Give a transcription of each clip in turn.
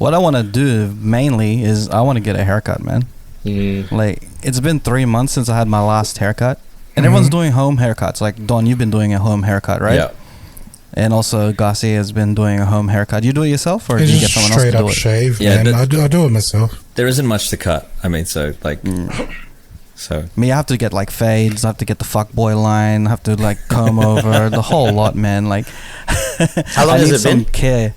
What I want to do mainly is I want to get a haircut, man. Like, it's been 3 months since I had my last haircut. And everyone's doing home haircuts. Like, Don, you've been doing a home haircut, right? Yeah. And also Garcia has been doing a home haircut. You do it yourself, or do you get someone else to do it? Shave, man. I do it myself. There isn't much to cut. I mean, so like, so. Me, I have to get like fades. I have to get the fuckboy line. I have to like comb over the whole lot, man. Like, how long has it been? Care.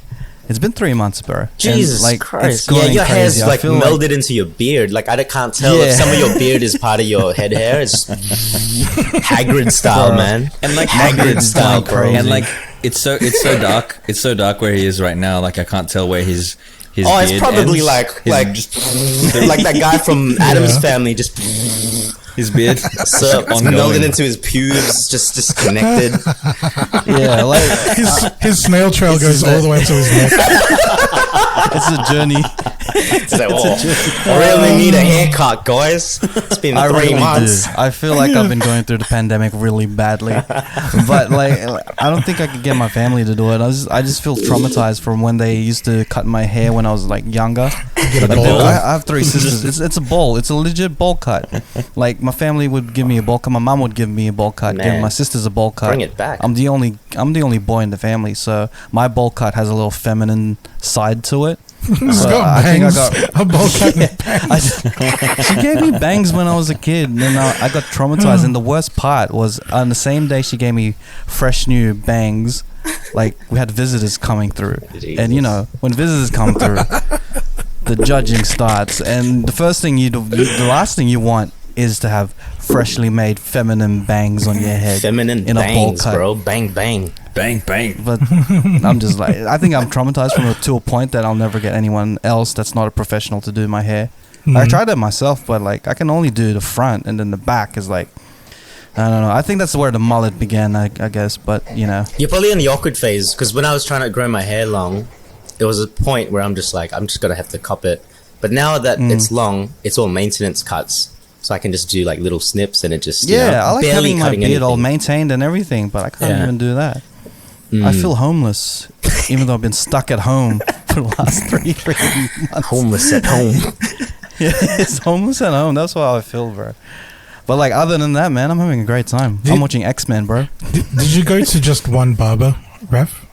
It's been 3 months, bro. Jesus Christ. Yeah, your hair's like melded into your beard. Like, I can't tell if some of your beard is part of your head hair. It's Hagrid style, man. And like Hagrid style, bro. And like, it's so dark. It's so dark where he is right now. Like, I can't tell where his oh, it's probably like that guy from Adam's Family, just his beard melded into his pubes, just disconnected. Yeah, like his snail trail goes all the way to his neck. It's a journey. It's like, I really need a haircut, guys. It's been 3 months. I feel like I've been going through the pandemic really badly, but like I don't think I could get my family to do it. I just feel traumatized from when they used to cut my hair when I was like younger. I have 3 sisters. It's a bowl. It's a legit bowl cut. Like, my family would give me a bowl cut. My mom would give me a bowl cut. Give my sisters a bowl cut. Bring it back. I'm the only boy in the family, so my bowl cut has a little feminine side to it. I think I got a bowl cut. She gave me bangs when I was a kid, and then I got traumatized. And the worst part was on the same day she gave me fresh new bangs. Like, we had visitors coming through, and you know, when visitors come through, the judging starts, and the first thing the last thing you want is to have freshly made feminine bangs on your head. Feminine in bangs, a bowl cut. bro. Bang, bang. Bang, bang. But I'm just like, I think I'm traumatized to a point that I'll never get anyone else that's not a professional to do my hair. I tried it myself, but like, I can only do the front, and then the back is like, I don't know. I think that's where the mullet began, I guess. But you know, you're probably in the awkward phase, because when I was trying to grow my hair long, there was a point where I'm just like, I'm just gonna have to cop it. But now that it's long, it's all maintenance cuts, so I can just do like little snips, and it just I like barely having my beard anything. all maintained and everything, but I can't even do that. I feel homeless, even though I've been stuck at home for the last 3 months. Homeless at home. Yeah, it's homeless at home. That's how I feel, bro. But like, other than that, man, I'm having a great time. I'm watching X-Men, bro. Did you go to just one barber, Raf?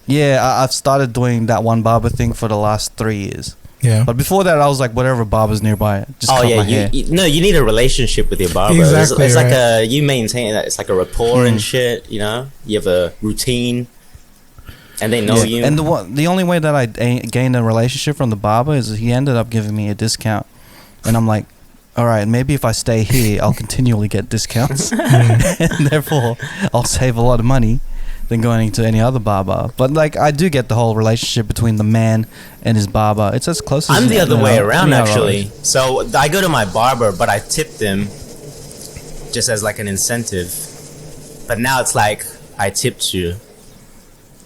Yeah, I've started doing that one barber thing for the last 3 years. Yeah. But before that, I was like, whatever barber's nearby, just cut my hair. You need a relationship with your barber. Exactly, it's like you maintain that. It's like a rapport and shit, you know? You have a routine, and they know you. And the only way that I gained a relationship from the barber is he ended up giving me a discount. And I'm like, all right, maybe if I stay here, I'll continually get discounts. And therefore, I'll save a lot of money than going to any other barber. But like, I do get the whole relationship between the man and his barber. It's as close as I'm the other way around, actually. Right. So I go to my barber, but I tip them just as like an incentive. But now it's like, I tipped you,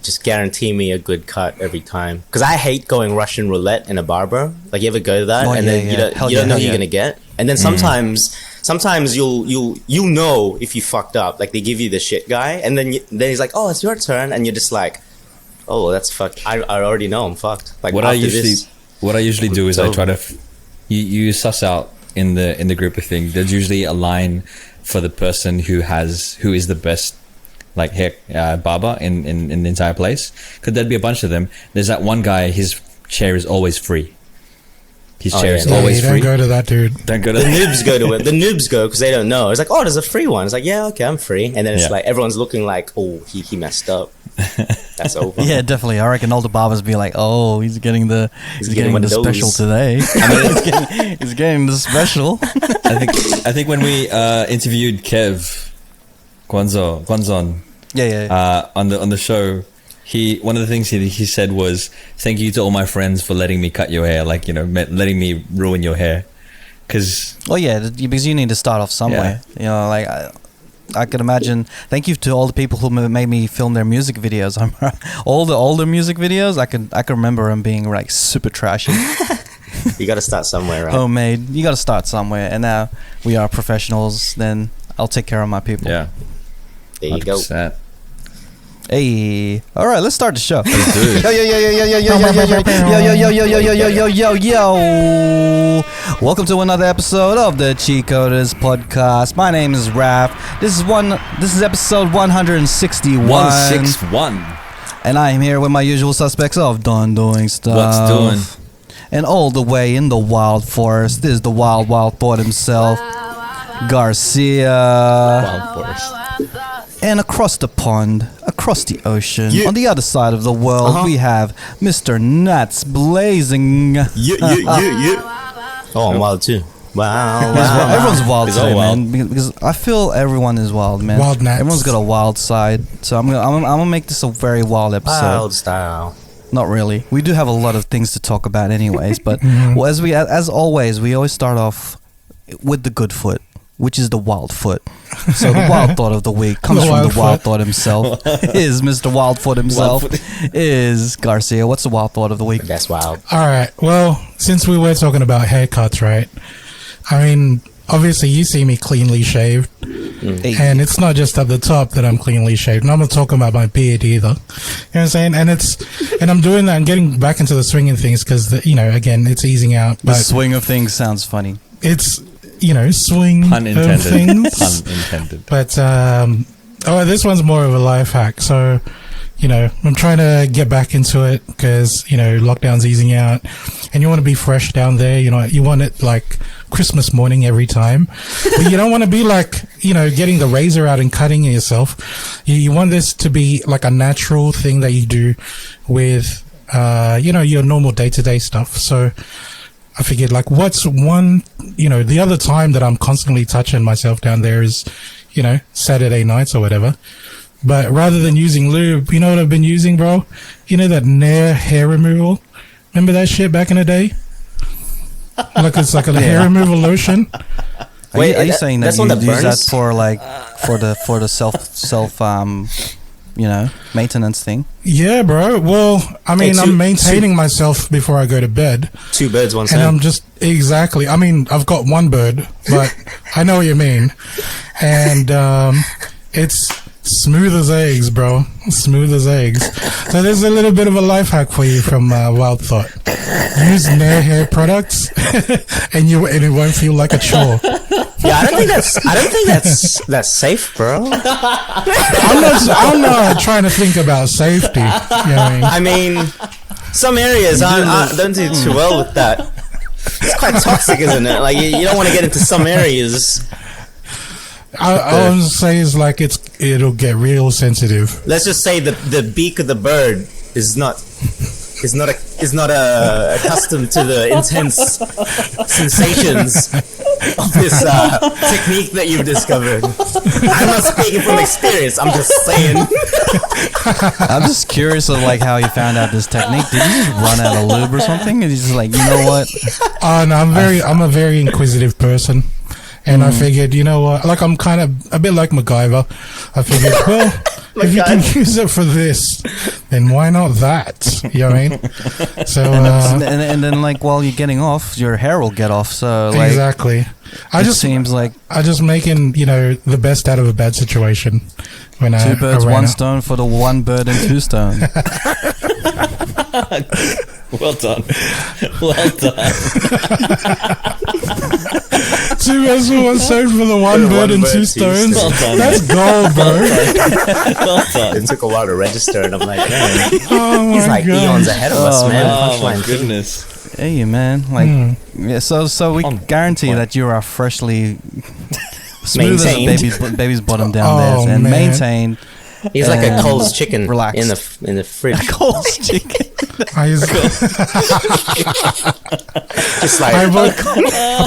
just guarantee me a good cut every time. Because I hate going Russian roulette in a barber. Like, you ever go to that? Then you don't know who you're gonna get. And then sometimes you'll know if you fucked up. Like, they give you the shit guy, and then he's like, oh, it's your turn, and you're just like, oh, that's fucked. I already know I'm fucked. Like, what I usually do is I try to you suss out in the group of thing. There's usually a line for the person who is the best like hair barber in the entire place, because there'd be a bunch of them. There's that one guy, his chair is always free. His chair is always free. Don't go to that, dude. Don't go to the noobs go to it. The noobs go because they don't know. It's like, oh, there's a free one. It's like, yeah, okay, I'm free. And then it's like, everyone's looking like, oh, he messed up. That's over. Yeah, definitely. I reckon all the barbers be like, oh, he's getting the special today. he's getting the special. I think when we interviewed Kev Guanzon, on the show, one of the things he said was, thank you to all my friends for letting me cut your hair, like, you know, letting me ruin your hair. Because you need to start off somewhere. You know, like I could imagine. Thank you to all the people who made me film their music videos. All the older music videos, I can remember them being like super trashy. You got to start somewhere, right? Homemade. You got to start somewhere. And now we are professionals. Then I'll take care of my people. Yeah. There you 100%. Go. Hey, all right, let's start the show. Let's do it. Yo. Welcome to another episode of the Cheatcoders podcast. My name is Raph. This is episode 161. 161. And I am here with my usual suspects of doing stuff. What's doing? And all the way in the wild forest, this is the wild thought himself, Garcia. Wild forest. And across the pond, across the ocean, Yeah. on the other side of the world, we have Mr. Nuts Blazing. Oh, I'm wild too. Wow. Everyone's wild He's today, all wild. man. Because I feel everyone is wild, man. Wild Nuts. Everyone's got a wild side. So I'm gonna make this a very wild episode. Wild style. Not really. We do have a lot of things to talk about, anyways. But well, as always, we always start off with the good foot, which is the wild foot. So the wild thought of the week comes from the wild thought himself. Is Mr. Wildfoot himself? Is Garcia? What's the wild thought of the week? That's wild. All right. Well, since we were talking about haircuts, right? I mean, obviously you see me cleanly shaved, Hey. and it's not just at the top that I'm cleanly shaved. And I'm not talking about my beard either. You know what I'm saying? And I'm doing that and getting back into the swinging things because, again, it's easing out. The But swing of things sounds funny. it's, swing Pun of intended. things. Pun intended. But this one's more of a life hack. So, I'm trying to get back into it because lockdown's easing out, and you want to be fresh down there. You want it like Christmas morning every time, but you don't want to be like getting the razor out and cutting yourself. You want this to be like a natural thing that you do with your normal day-to-day stuff. So I figured, like, what's one, the other time that I'm constantly touching myself down there is, Saturday nights or whatever. But rather than using lube, you know what I've been using, bro? That Nair hair removal? Remember that shit back in the day? Like, it's like a hair removal lotion. Are you saying that that's you one that use that burns? for like for the self maintenance thing? Yeah, bro. Well, I mean, Hey, I'm maintaining myself before I go to bed. Two birds, one And stone. I'm just, exactly. I mean, I've got one bird, but I know what you mean. And it's smooth as eggs, bro. Smooth as eggs. So there's a little bit of a life hack for you from Wild Thought. Use Nair hair products, and it won't feel like a chore. Yeah, I don't think that's safe, bro. I'm not trying to think about safety. You know what I mean? I mean, some areas don't do too well with that. It's quite toxic, isn't it? Like you don't want to get into some areas. All I'm saying is, like, it'll get real sensitive. Let's just say the beak of the bird is not accustomed to the intense sensations of this technique that you've discovered. I'm not speaking from experience. I'm just saying. I'm just curious of like how you found out this technique. Did you just run out of lube or something? And you just like, you know what? Oh no, I'm a very inquisitive person. And I figured, you know what, like, I'm kind of a bit like MacGyver. I figured, well, if you can use it for this, then why not that? You know what I mean? So, And then like while you're getting off, your hair will get off. So like, exactly. I just making, the best out of a bad situation. When two birds, I ran one out. stone for the one bird and two stone. Well done. Well done. Two birds with one stone for the one bird and two stones. Well done. That's gold, bro. Well done. It took a while to register, and I'm like, man, Oh my he's like god. eons ahead of us, man. Oh my Punchline. goodness. Hey man, like yeah. So we guarantee that you are freshly smooth Maintained. as a baby's bottom down Oh, there and man. maintained. He's like a And Cole's chicken relaxed. in the fridge. Cole's chicken. Just like I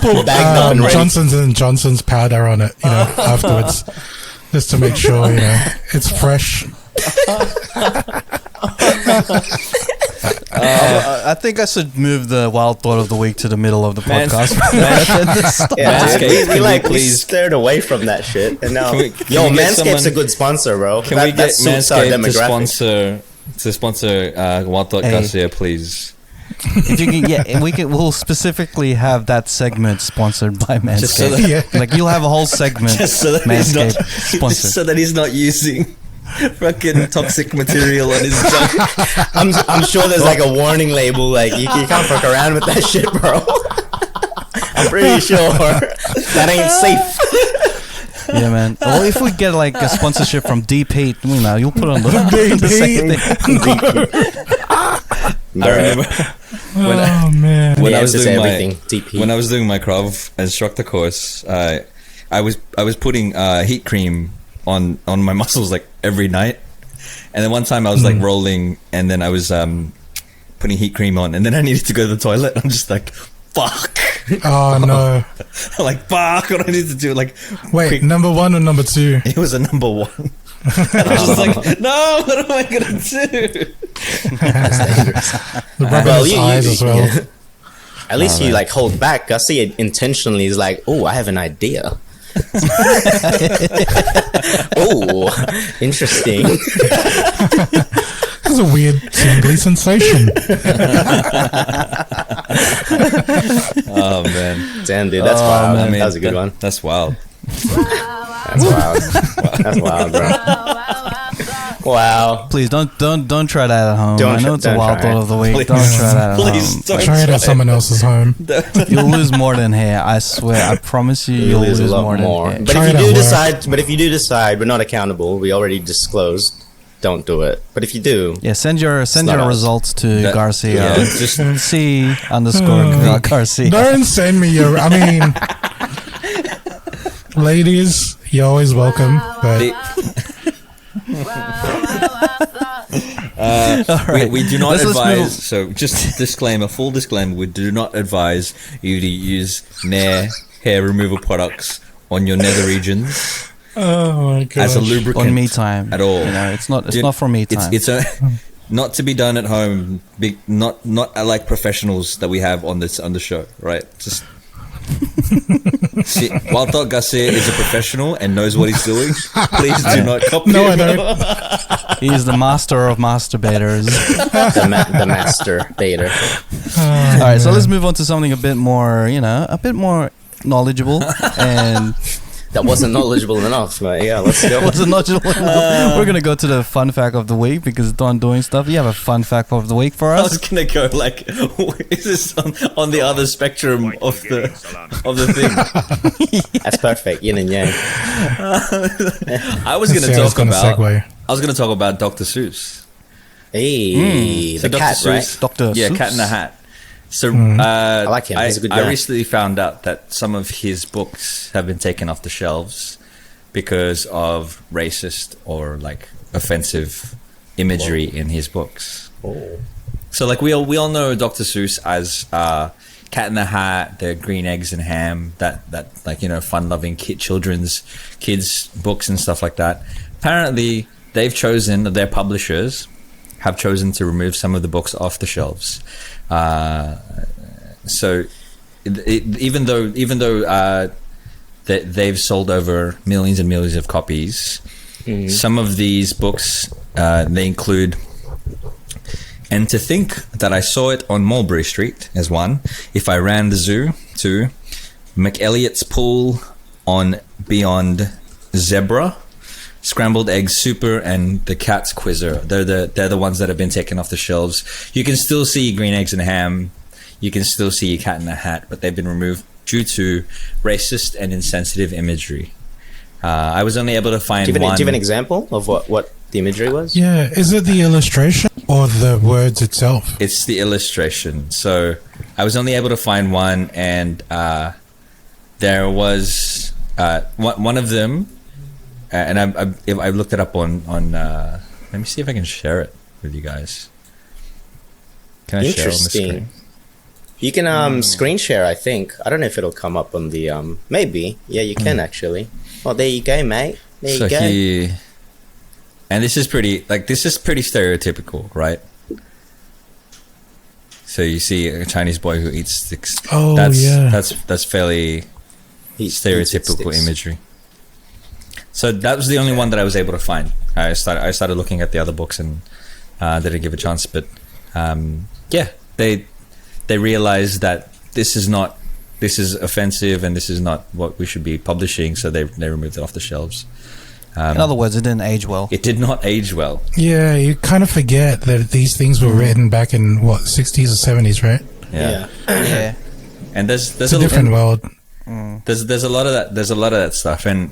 put bagged up and ready. Johnson's powder on it, afterwards, just to make sure, it's fresh. I think I should move the wild thought of the week to the middle of the podcast. We stared away from that shit, and now Can we get Manscaped's someone- a good sponsor, bro. Can we get that suits our Manscaped demographic. to sponsor Wild Thought Hey. Garcia, please? If you can, we'll specifically have that segment sponsored by Manscaped. Just so that, Yeah. Like you'll have a whole segment just so that he's not, Manscaped sponsored. just so that he's not using fucking toxic material on his junk. I'm sure there's like a warning label, like you can't fuck around with that shit, bro. I'm pretty sure that ain't safe. Yeah, man. Well, if we get like a sponsorship from Deep Heat, you'll put on the I remember when I was doing my Krav instructor course, I was putting heat cream on my muscles like every night, and then one time I was like rolling, and then I was putting heat cream on, and then I needed to go to the toilet. I'm just like, fuck. Oh no. Like, fuck, what do I need to do? Like, wait, quick. number 1 or number 2? It was a number 1. And I was just like, no, what am I gonna do? That's dangerous. The rub in his eyes as well. Yeah. At least you like hold back. I see it intentionally. Is like, oh, I have an idea. Oh, interesting. That's a weird tingly sensation. Oh man, damn dude, that's wild. I mean, that was a good one. That's wild. That's wild. That's wild, bro. Wow. Please don't try that at home. I know it's a wild thought of the week. Please. Don't try that at Please home. don't Try it at someone else's home. You'll lose more than hair. I swear. I promise you, you'll lose a lot more more. than But hair. if you do decide, we're not accountable. We already disclosed. Don't do it. But if you do, Yeah, send your not results to That- Garcia. yeah, just C_Garcia. Don't send me your... I mean... ladies, you're always welcome, but... We do not Let's advise. So, just disclaimer, full disclaimer: we do not advise you to use Nair hair removal products on your nether regions Oh my god. as a lubricant On me time. at all. It's not for me time. It's a not to be done at home. Not like professionals that we have on the show, right? Just. See, while Doc Garcia is a professional and knows what he's doing, please do not copy No, I him. don't. He's the master of masturbators. the master beta. All right, so let's move on to something a bit more knowledgeable and That wasn't knowledgeable enough, but yeah, let's go. wasn't knowledgeable. We're gonna go to the fun fact of the week because Don doing stuff. You have a fun fact of the week for I was us? gonna go like, is this on the other spectrum of the thing? That's perfect. Yin and yang. I was gonna Sarah's talk about. segue. I was gonna talk about Dr. Seuss. Hey, So the Dr. cat, Seuss, right? Dr. Yeah, Seuss. Cat in the Hat. So I like him. He's a good I guy. recently found out that some of his books have been taken off the shelves because of racist or like offensive imagery in his books. Oh. So like we all know Dr. Seuss as Cat in the Hat, the Green Eggs and Ham, that like, you know, fun-loving kids books and stuff like that. Apparently, their publishers have chosen to remove some of the books off the shelves. So even though they've sold over millions and millions of copies, some of these books they include. And to think that I saw it on Mulberry Street as one. If I ran the zoo, 2. McElliot's Pool on Beyond Zebra, Scrambled Egg Super, and the Cat's Quizzer. They're the ones that have been taken off the shelves. You can still see Green Eggs and Ham. You can still see Cat in the Hat, but they've been removed due to racist and insensitive imagery. I was only able to find Do you one. have an example of what the imagery was? Yeah, is it the illustration or the words itself? It's the illustration. So I was only able to find one, and there was one of them, and I looked it up on. Let me see if I can share it with you guys. Can I share on the screen? You can screen share, I think. I don't know if it'll come up on the maybe. Yeah, you can actually. Well, there you go, mate. There you go. And this is pretty stereotypical, right? So you see a Chinese boy who eats sticks. Oh, That's fairly Eats stereotypical sticks. imagery. So that was the only one that I was able to find. I started looking at the other books and didn't give a chance, but they realized that this is offensive and this is not what we should be publishing, so they removed it off the shelves. In other words, it didn't age well. It did not age well. Yeah, you kind of forget that these things were written back in what 60s or 70s, right? Yeah. Yeah. And there's It's a different world. There's a lot of that. There's a lot of that stuff. And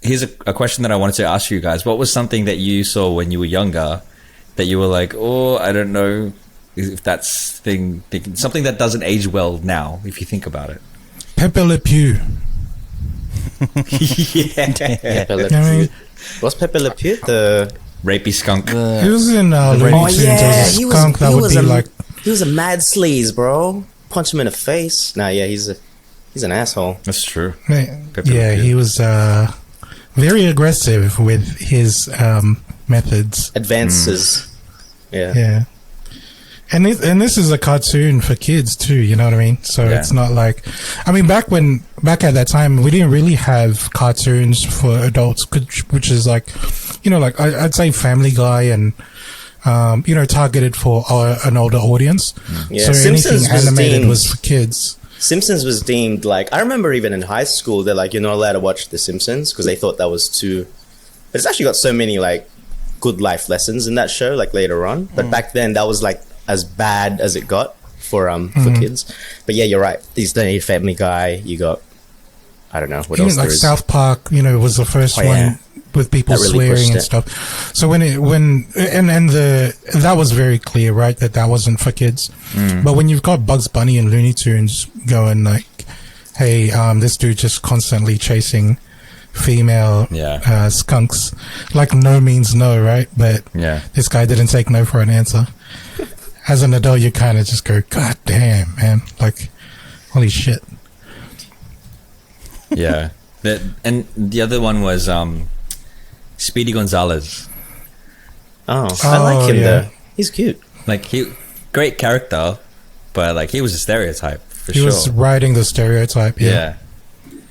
here's a question that I wanted to ask you guys. What was something that you saw when you were younger that you were like, oh, I don't know if that's something that doesn't age well now, if you think about it. Pepe Le Pew. Pepe Le I mean, Pew. What's Pepe Le Pew? The Rapey skunk. he was in Looney Tunes. There was a skunk that would be like. He was a mad sleaze, bro. Punch him in the face. Nah, yeah, he's an asshole. That's true. Yeah, he was very aggressive with his methods. Advances. Yeah. And this is a cartoon for kids too, you know what I mean? So it's not like, I mean, back at that time, we didn't really have cartoons for adults, which is like, you know, like I'd say Family Guy and, you know, targeted for an older audience. Yeah, so Simpsons anything animated was for kids. Simpsons was deemed like, I remember even in high school, they're like, you're not allowed to watch The Simpsons because they thought that was too, but it's actually got so many like good life lessons in that show, like later on. But back then that was like as bad as it got for kids. But yeah, you're right. These days, Family Guy, you got, I don't know what Even else like there is. South Park, you know, was the first one with people That really swearing pushed and it. stuff. So that was very clear, right? That wasn't for kids. But when you've got Bugs Bunny and Looney Tunes going like, hey, this dude just constantly chasing female skunks, like no means no, right? But this guy didn't take no for an answer. As an adult, you kind of just go, God damn, man. Like, holy shit. Yeah. And the other one was Speedy Gonzalez. Oh, I like him though. He's cute. Like, great character, but like he was a stereotype for He sure. was riding the stereotype, Yeah.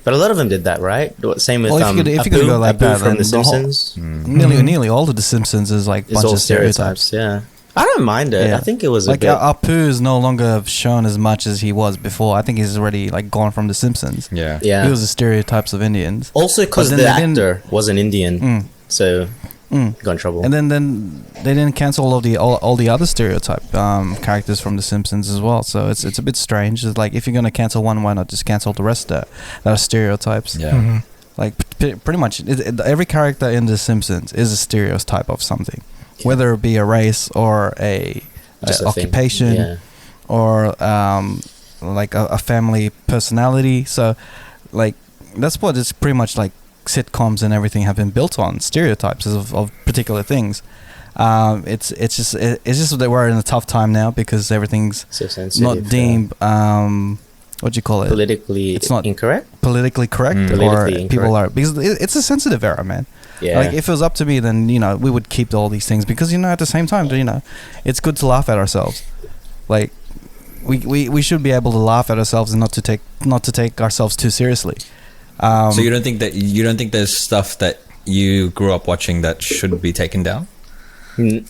But a lot of them did that, right? Same with Well, if you're gonna go like that, from then The the whole- Simpsons. Nearly all of the Simpsons is like It's bunch all of stereotypes. Yeah, I don't mind it. Yeah. I think it was Like a bit. Apu is no longer shown as much as he was before. I think he's already like gone from the Simpsons. Yeah. Yeah. He was the stereotypes of Indians. Also, because But the then they didn't- actor was an Indian, so got in trouble. And then they didn't cancel all the other stereotype characters from the Simpsons as well. So it's a bit strange. It's like if you're gonna cancel one, why not just cancel the rest that are stereotypes? Yeah. Like pretty much every character in the Simpsons is a stereotype of something, whether it be a race or a Just a thing. occupation Yeah. or like a family personality. So like that's what it's pretty much like sitcoms and everything have been built on, stereotypes of particular things. It's just that we're in a tough time now because everything's So sensitive, not deemed what do you call it, politically it's not incorrect. politically correct or Politically people incorrect. are, because it's a sensitive era, man. Yeah. Like if it was up to me, then you know we would keep all these things because you know at the same time, you know, it's good to laugh at ourselves. Like we should be able to laugh at ourselves and not to take ourselves too seriously. So you don't think there's stuff that you grew up watching that should be taken down?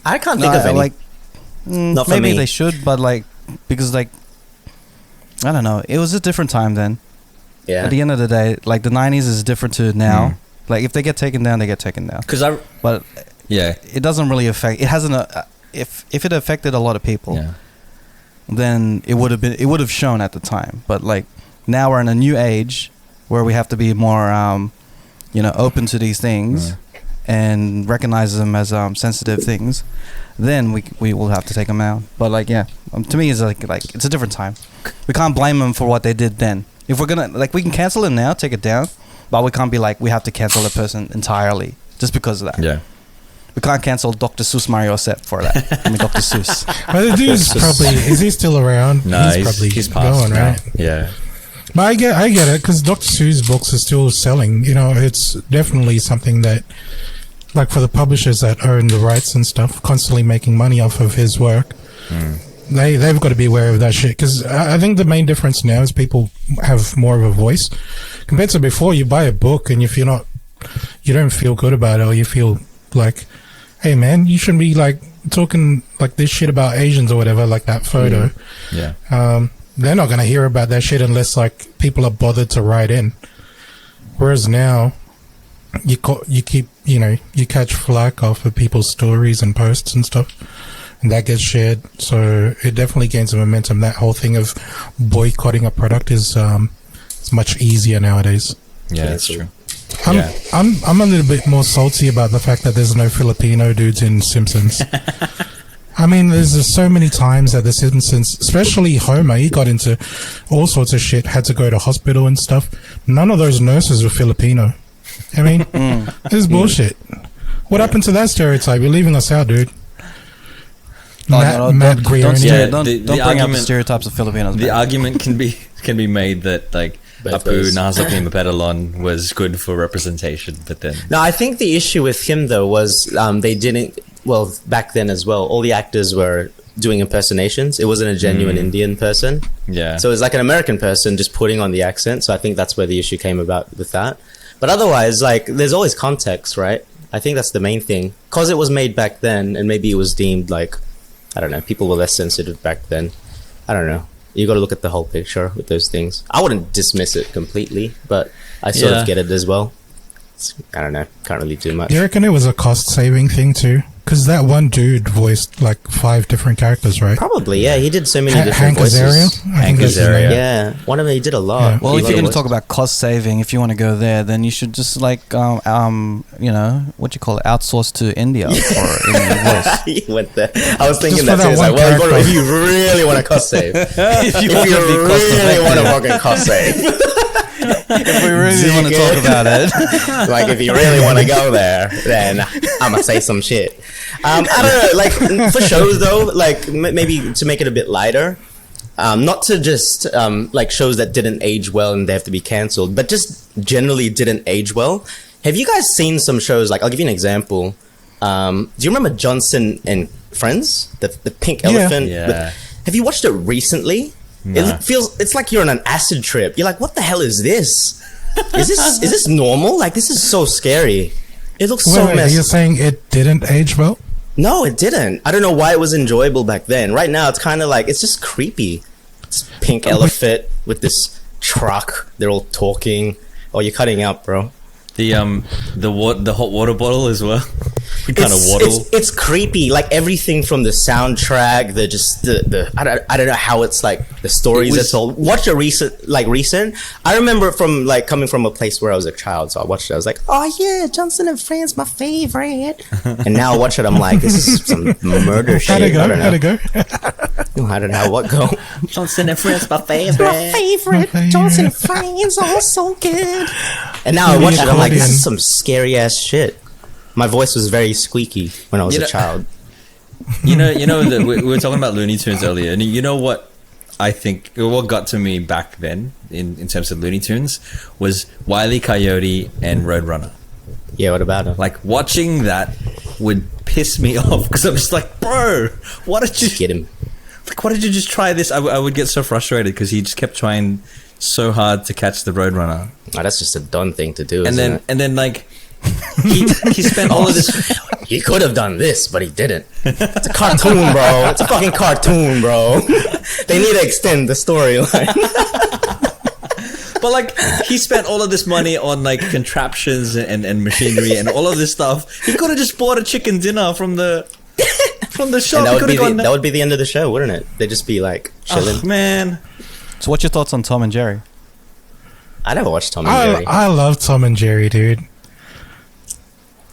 I can't think of any. Like Not for maybe me. they should, but like because like I don't know, it was a different time then. Yeah. At the end of the day, like the 90s is different to now. Like if they get taken down, they get taken down. But it doesn't really affect. It hasn't. If it affected a lot of people, then it would have shown at the time. But like now we're in a new age where we have to be more, open to these things and recognize them as sensitive things. Then we will have to take them out. But like to me it's like it's a different time. We can't blame them for what they did then. If we're gonna we can cancel it now, take it down, but we can't be like we have to cancel the person entirely just because of that. Yeah. We can't cancel Dr. Seuss Mario Set for that. I mean Dr. Seuss. But the dude's probably, is he still around? No, he's passed going, now. right? Yeah. But I get it because Dr. Seuss books are still selling. You know, it's definitely something that, like for the publishers that own the rights and stuff, constantly making money off of his work. They've got to be aware of that shit because I think the main difference now is people have more of a voice compared to before. You buy a book and if you don't feel good about it, or you feel like, hey man, you shouldn't be like talking like this shit about Asians or whatever, like that photo. They're not going to hear about that shit unless like people are bothered to write in. Whereas now, you catch flack off of people's stories and posts and stuff, and that gets shared. So it definitely gains some momentum. That whole thing of boycotting a product is it's much easier nowadays. Yeah, that's true. I'm a little bit more salty about the fact that there's no Filipino dudes in Simpsons. I mean, there's just so many times that the Simpsons, especially Homer, he got into all sorts of shit, had to go to hospital and stuff. None of those nurses were Filipino. I mean, this is bullshit. What happened to that stereotype? You're leaving us out, dude. Don't bring up argument, the stereotypes of Filipinos. The argument can be made that like Apu Nahasapi Mapedalon was good for representation, but then no, I think the issue with him though was they didn't. Well, back then as well, all the actors were doing impersonations. It wasn't a genuine Indian person. Yeah. So it was like an American person just putting on the accent. So I think that's where the issue came about with that. But otherwise, like, there's always context, right? I think that's the main thing. Because it was made back then, and maybe it was deemed like, I don't know, people were less sensitive back then. I don't know. You got to look at the whole picture with those things. I wouldn't dismiss it completely, but I sort of get it as well. I don't know. Can't really do much. Do you reckon it was a cost-saving thing too? Because that one dude voiced like 5 different characters, right? Probably, yeah. He did so many different Hank voices. Azaria? Hank Azaria. Yeah. One of them, he did a lot. Yeah. Well, if you're going to talk about cost saving, if you want to go there, then you should just like, what you call it, outsource to India for Indian voice. He went there. I was thinking Just that too. for that It's one like, well, character. if you really want to cost save, if you really want to fucking cost save, If we really want to talk about it. like if you really want to go there, then I'm gonna say some shit. I don't know, like for shows though, like maybe to make it a bit lighter, not to just like shows that didn't age well and they have to be cancelled, but just generally didn't age well. Have you guys seen some shows? Like, I'll give you an example. Do you remember Johnson and Friends, the pink elephant? Yeah. Have you watched it recently? Nah. It's like you're on an acid trip. You're like, what the hell is this? Is this normal? Like, this is so scary. It looks so Wait, messy. you're saying it didn't age well? No, it didn't. I don't know why it was enjoyable back then. Right now, it's kind of like, it's just creepy. It's pink elephant with this truck. They're all talking. Oh, you're cutting out, bro. The hot water bottle as well. We kind of waddle. It's creepy. Like everything from the soundtrack, the I don't know how it's like the stories that's told. Watch a recent. I remember from like coming from a place where I was a child, so I watched it. I was like, oh yeah, Johnson and Friends, my favorite. And now I watch it, I'm like, this is some murder shit. How'd it go? I don't know what go. Johnson and Friends, my favorite. My favorite. Johnson and Friends, all so good. And now I watch it, I'm like, this is some scary ass shit. My voice was very squeaky when I was a child. We were talking about Looney Tunes earlier, and you know what I think, what got to me back then in terms of Looney Tunes was Wile E. Coyote and Roadrunner. Yeah, what about him? Like, watching that would piss me off because I'm just like, bro, why did you get him? Like, why did you just try this? I would get so frustrated because he just kept trying so hard to catch the Roadrunner. Oh, that's just a dumb thing to do. And then like he spent all of this. He could have done this, but he didn't. It's a cartoon, bro. It's a fucking cartoon, bro. They need to extend the storyline. But like, he spent all of this money on like contraptions and machinery and all of this stuff. He could have just bought a chicken dinner from the shop. And that would be the end of the show, wouldn't it? They'd just be like chilling. Oh, man. So what's your thoughts on Tom and Jerry? I never watched Tom and Jerry. I love Tom and Jerry, dude.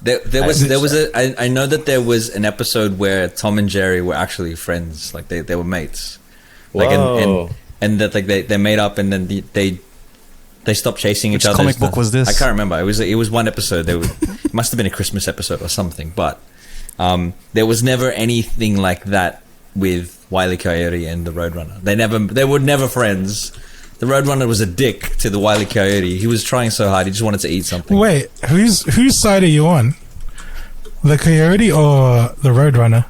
There was I know that there was an episode where Tom and Jerry were actually friends, like they were mates. Like, and that like they made up, and then they stopped chasing each other. Which comic book was this? I can't remember. It was one episode. It must have been a Christmas episode or something. But there was never anything like that with Wile E. Coyote and the Roadrunner. They were never friends. The Roadrunner was a dick to the Wile E. Coyote. He was trying so hard. He just wanted to eat something. Wait, whose side are you on? The Coyote or the Roadrunner?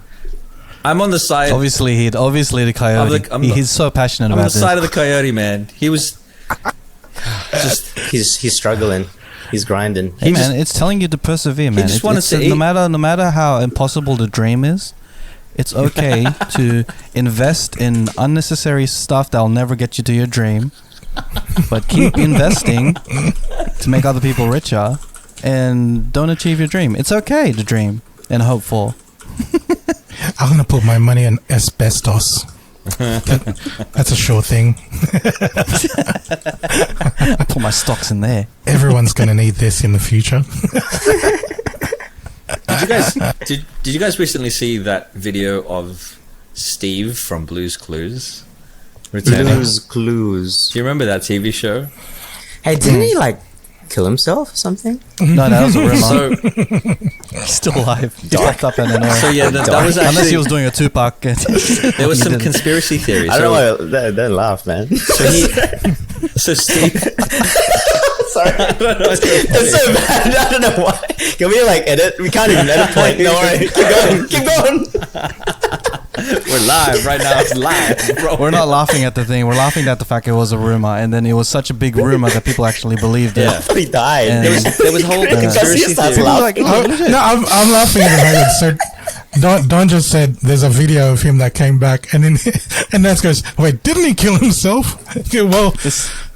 I'm on the side. Obviously the Coyote. He's so passionate about this. I'm on the side of the Coyote, man. He was just he's struggling. He's grinding. Hey, man, it's telling you to persevere, man. Just wanted to eat. No matter how impossible the dream is, it's okay to invest in unnecessary stuff that'll never get you to your dream, but keep investing to make other people richer. and don't achieve your dream. It's okay to dream and hope for. I'm gonna put my money in asbestos. That's a sure thing. I put my stocks in there. Everyone's gonna need this in the future. Did you guys recently see that video of Steve from Blue's Clues returning? Blue's Clues. Do you remember that TV show? Hey, didn't he like kill himself or something? No, that was a rumor. So He's still alive. He's locked up in an So yeah, that was unless actually he was doing a Tupac. there was some conspiracy theories. I don't know why. Don't laugh, man. So Steve. Sorry. It's so bad. I don't know why. Can we like edit? We can't even edit point. Don't worry. Keep going. We're live right now. It's live, bro. We're not laughing at the thing. We're laughing at the fact it was a rumor, and then it was such a big rumor that people actually believed it. Yeah. He died. And There was whole conspiracy starts theory. laughing. No, I'm laughing at the moment. So Don just said there's a video of him that came back, and then and Nats goes, "Wait, didn't he kill himself?" Yeah, well,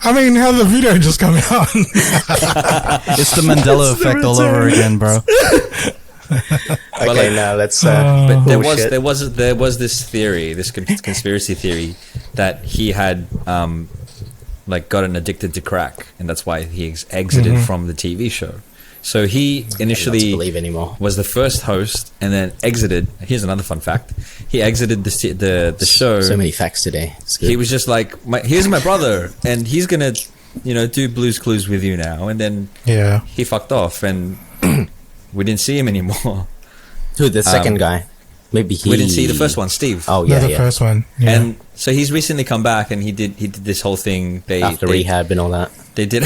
I mean, how the video just come out? It's the Mandela effect all over again, bro. Okay, now let's. But there bullshit. was this theory, this conspiracy theory, that he had like gotten addicted to crack, and that's why he exited from the TV show. So he initially Not to believe anymore. was the first host, and then exited. Here's another fun fact: he exited the show. So many facts today. It's good. He was just like, "Here's my brother, and he's gonna, do Blue's Clues with you now." And then Yeah. he fucked off, and we didn't see him anymore. Who, the second guy? Maybe he. We didn't see the first one, Steve. Oh Yeah, yeah, the first one. Yeah. And so he's recently come back, and he did this whole thing. After rehab and all that. They did.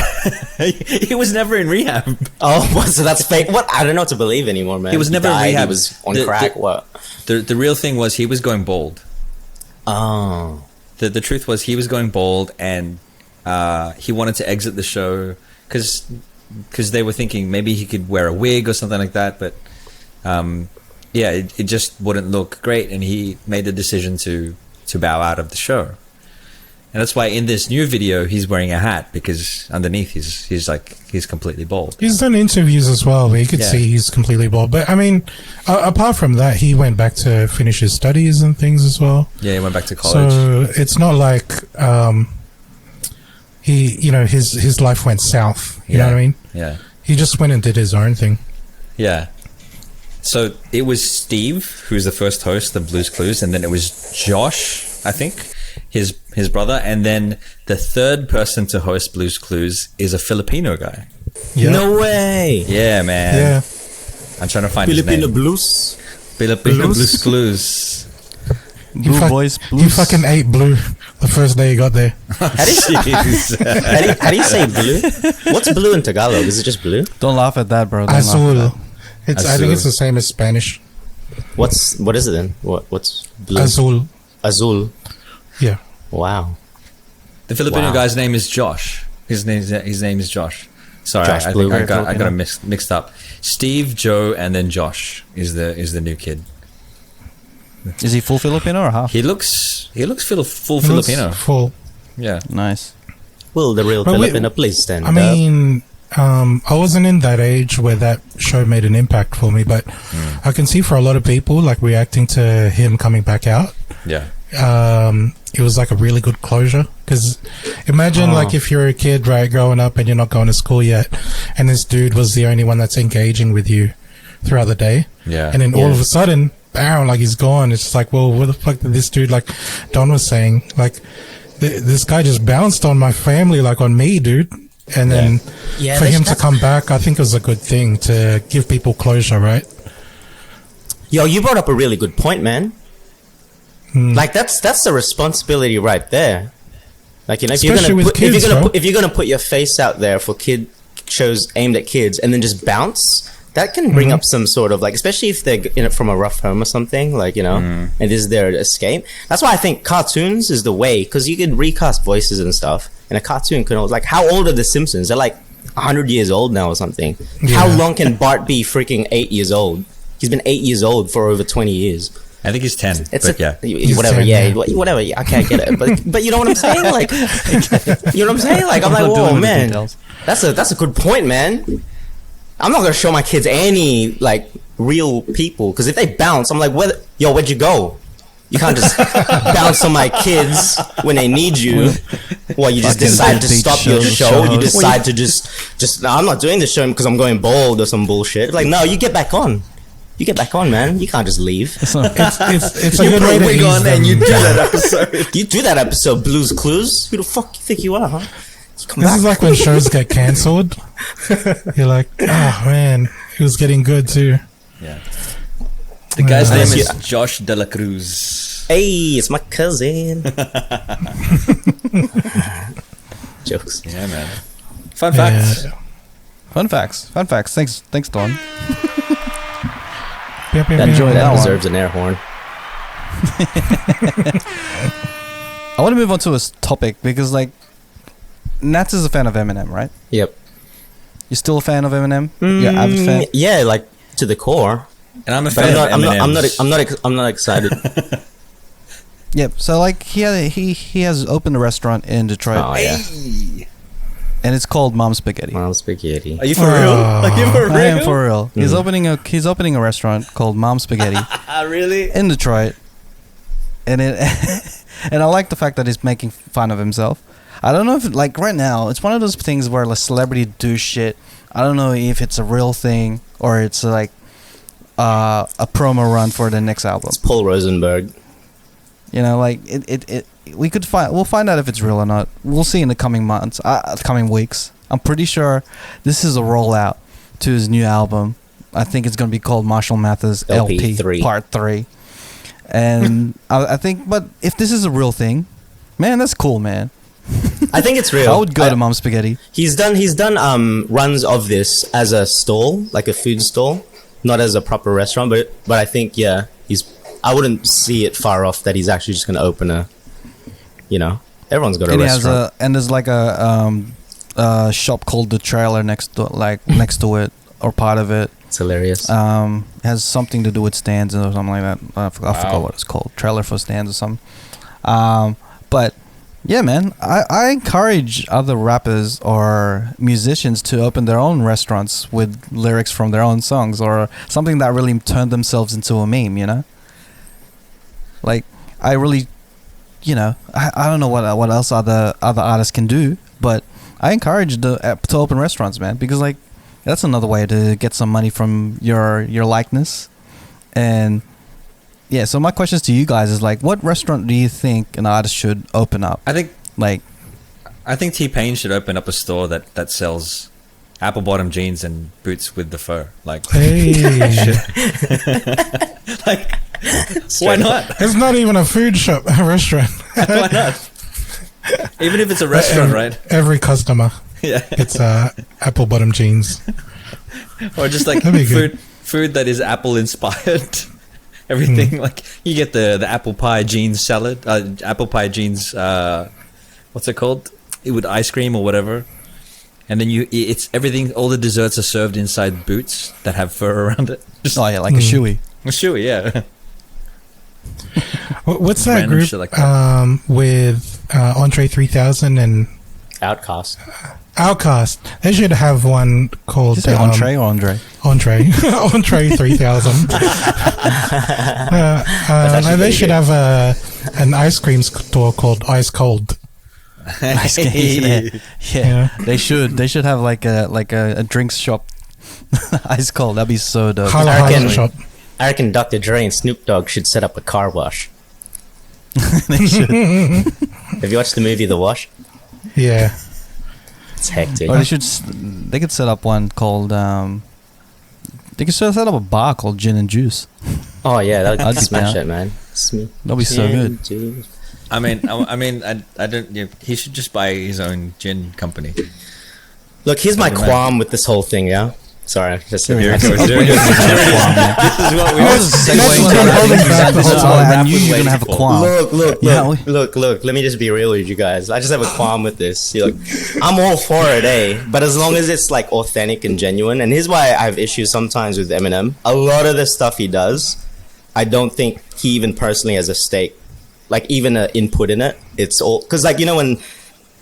He was never in rehab. Oh, so that's fake. What? I don't know what to believe anymore, man. He was never in died, rehab. He was on crack. What? The real thing was he was going bald. Oh. The truth was he was going bald, and he wanted to exit the show because they were thinking maybe he could wear a wig or something like that, but it just wouldn't look great, and he made the decision to bow out of the show. And that's why in this new video he's wearing a hat, because underneath he's completely bald. He's done interviews as well where you could see he's completely bald. But I mean, apart from that, he went back to finish his studies and things as well. Yeah, he went back to college. So it's not like his life went south. You know what I mean? Yeah. He just went and did his own thing. Yeah. So it was Steve who's the first host of Blue's Clues, and then it was Josh, I think, his brother, and then the third person to host Blue's Clues is a Filipino guy. Yeah. No way. Yeah, man. Yeah. I'm trying to find Filipino his name. blues. Filipino Blue's Clues. Blue boys, You blues. fucking ate blue the first day you got there. How do you say blue? What's blue in Tagalog? Is it just blue? Don't laugh at that, bro. Don't laugh at Azul. that. I think it's the same as Spanish. What is it then? What's blue? Azul. Azul. Yeah. Wow. The Filipino Wow. guy's name is Josh. His name is Josh. Sorry, Josh I Blue. think I got him mixed up. Steve, Joe, and then Josh is the new kid. Is he full Filipino or half? He looks full It looks Filipino. Full. Yeah. Nice. Will the real But Filipino please stand I up? mean, I wasn't in that age where that show made an impact for me, but I can see for a lot of people, like reacting to him coming back out, Yeah. it was like a really good closure. Because imagine like if you're a kid, right, growing up and you're not going to school yet, and this dude was the only one that's engaging with you throughout the day. Yeah. And then all of a sudden, bam, like he's gone. It's just like, well, what the fuck did this dude, like Don was saying, like this guy just bounced on my family, like on me, dude. And then for him to come back, I think it was a good thing to give people closure, right? Yo, you brought up a really good point, man. Like that's the responsibility right there. Like, if you're Especially gonna with put, kids, if you're gonna put your face out there for kid shows aimed at kids and then just bounce, that can bring up some sort of like, especially if they're in it from a rough home or something, like, and this is their escape. That's why I think cartoons is the way, because you can recast voices and stuff, and a cartoon can always, like, how old are the Simpsons? They're like 100 years old now or something. Yeah. How long can Bart be freaking 8 years old? He's been 8 years old for over 20 years. I think he's 10. It's but yeah. whatever, 10, yeah, yeah. whatever. Yeah, okay, I get it, but you know what I'm saying? Like, you know what I'm saying? Like, I'm like, not whoa, dealing with the man, details. that's a good point, man. I'm not gonna show my kids any like real people, because if they bounce, I'm like, where'd you go? You can't just bounce on my kids when they need you. Well, you just decide to stop your show. You decide to just. No, I'm not doing the show because I'm going bald or some bullshit. Like, no, you get back on. You get back on, man. You can't just leave. It's a good way to ease them. You do that episode. You do that episode, Blue's Clues. Who the fuck you think you are, huh? This is like when shows get cancelled. You're like, oh man, it was getting good too. Yeah. The guy's name is Josh De La Cruz. Hey, it's my cousin. Jokes. Yeah, man. Fun facts. Yeah. Fun facts. Thanks, Don. Enjoy that. one. Deserves an air horn. I want to move on to a topic because, like, Nats is a fan of Eminem, right? Yep. You're still a fan of Eminem? You're avid fan? Yeah, like to the core. And I'm a fan of Eminem. I'm not excited. Yep. So, like, he has opened a restaurant in Detroit. Oh yeah. And it's called Mom Spaghetti. Mom Spaghetti. Are you for real? Are you for real? I am for real. He's opening a restaurant called Mom Spaghetti. Really? In Detroit. And and I like the fact that he's making fun of himself. I don't know if, like, right now, it's one of those things where a celebrity do shit. I don't know if it's a real thing or it's like a promo run for the next album. It's Paul Rosenberg. You know, like we'll find out if it's real or not. We'll see in the coming months, coming weeks. I'm pretty sure this is a rollout to his new album. I think it's going to be called Marshall Mathers LP 3. Part 3. And I think, but if this is a real thing, man, that's cool, man. I think it's real. I would go to Mom Spaghetti. He's done runs of this as a stall, like a food stall, not as a proper restaurant. But I think I wouldn't see it far off that he's actually just going to open a, everyone's got a restaurant. And there's like a shop called The Trailer next to it or part of it. It's hilarious. It has something to do with stands or something like that. I forgot what it's called. Trailer for stands or something. But yeah, man, I encourage other rappers or musicians to open their own restaurants with lyrics from their own songs or something that really turned themselves into a meme, you know? Like, I really, I don't know what else other artists can do, but I encourage to open restaurants, man, because, like, that's another way to get some money from your likeness. And yeah, so my questions to you guys is, like, what restaurant do you think an artist should open up? I think T-Pain should open up a store that sells apple bottom jeans and boots with the fur. Like, Hey, like, why not? it's not even a food shop, a restaurant. Why not? Even if it's a restaurant, right? Every customer, Yeah. it's apple bottom jeans. Or just like That'd be food that is apple inspired. Everything like you get the apple pie jeans salad, apple pie jeans. What's it called? With ice cream or whatever. And then it's everything. All the desserts are served inside boots that have fur around it. Just Oh yeah, like a shoey. a shoey, yeah. What's that Random group shit like that. with Andre 3000 and Outcast. Outcast? They should have one called Did you say entree or Andre? Entree 3000. And they should have an ice cream store called Ice Cold. Ice cream. Yeah. They should have like a drinks shop. Ice cold. That'd be so dope. Holla shop. I reckon Dr. Dre and Snoop Dogg should set up a car wash. They should. Have you watched the movie The Wash? Yeah. It's hectic. Or they could set up one called they could set up a bar called Gin and Juice. Oh yeah, I'd that'd be smash down. it, man. That'd be so good. Dude. I mean, I don't. He should just buy his own gin company. Look, here's my Doesn't qualm with this whole thing, yeah? Sorry, just Here we go. This is This is what we I knew you were gonna have a qualm. Look. Let me just be real with you guys. I just have a qualm with this. Look, I'm all for it, but as long as it's like authentic and genuine. And here's why I have issues sometimes with Eminem. A lot of the stuff he does, I don't think he even personally has a stake, like even an input in it. It's all because, like, when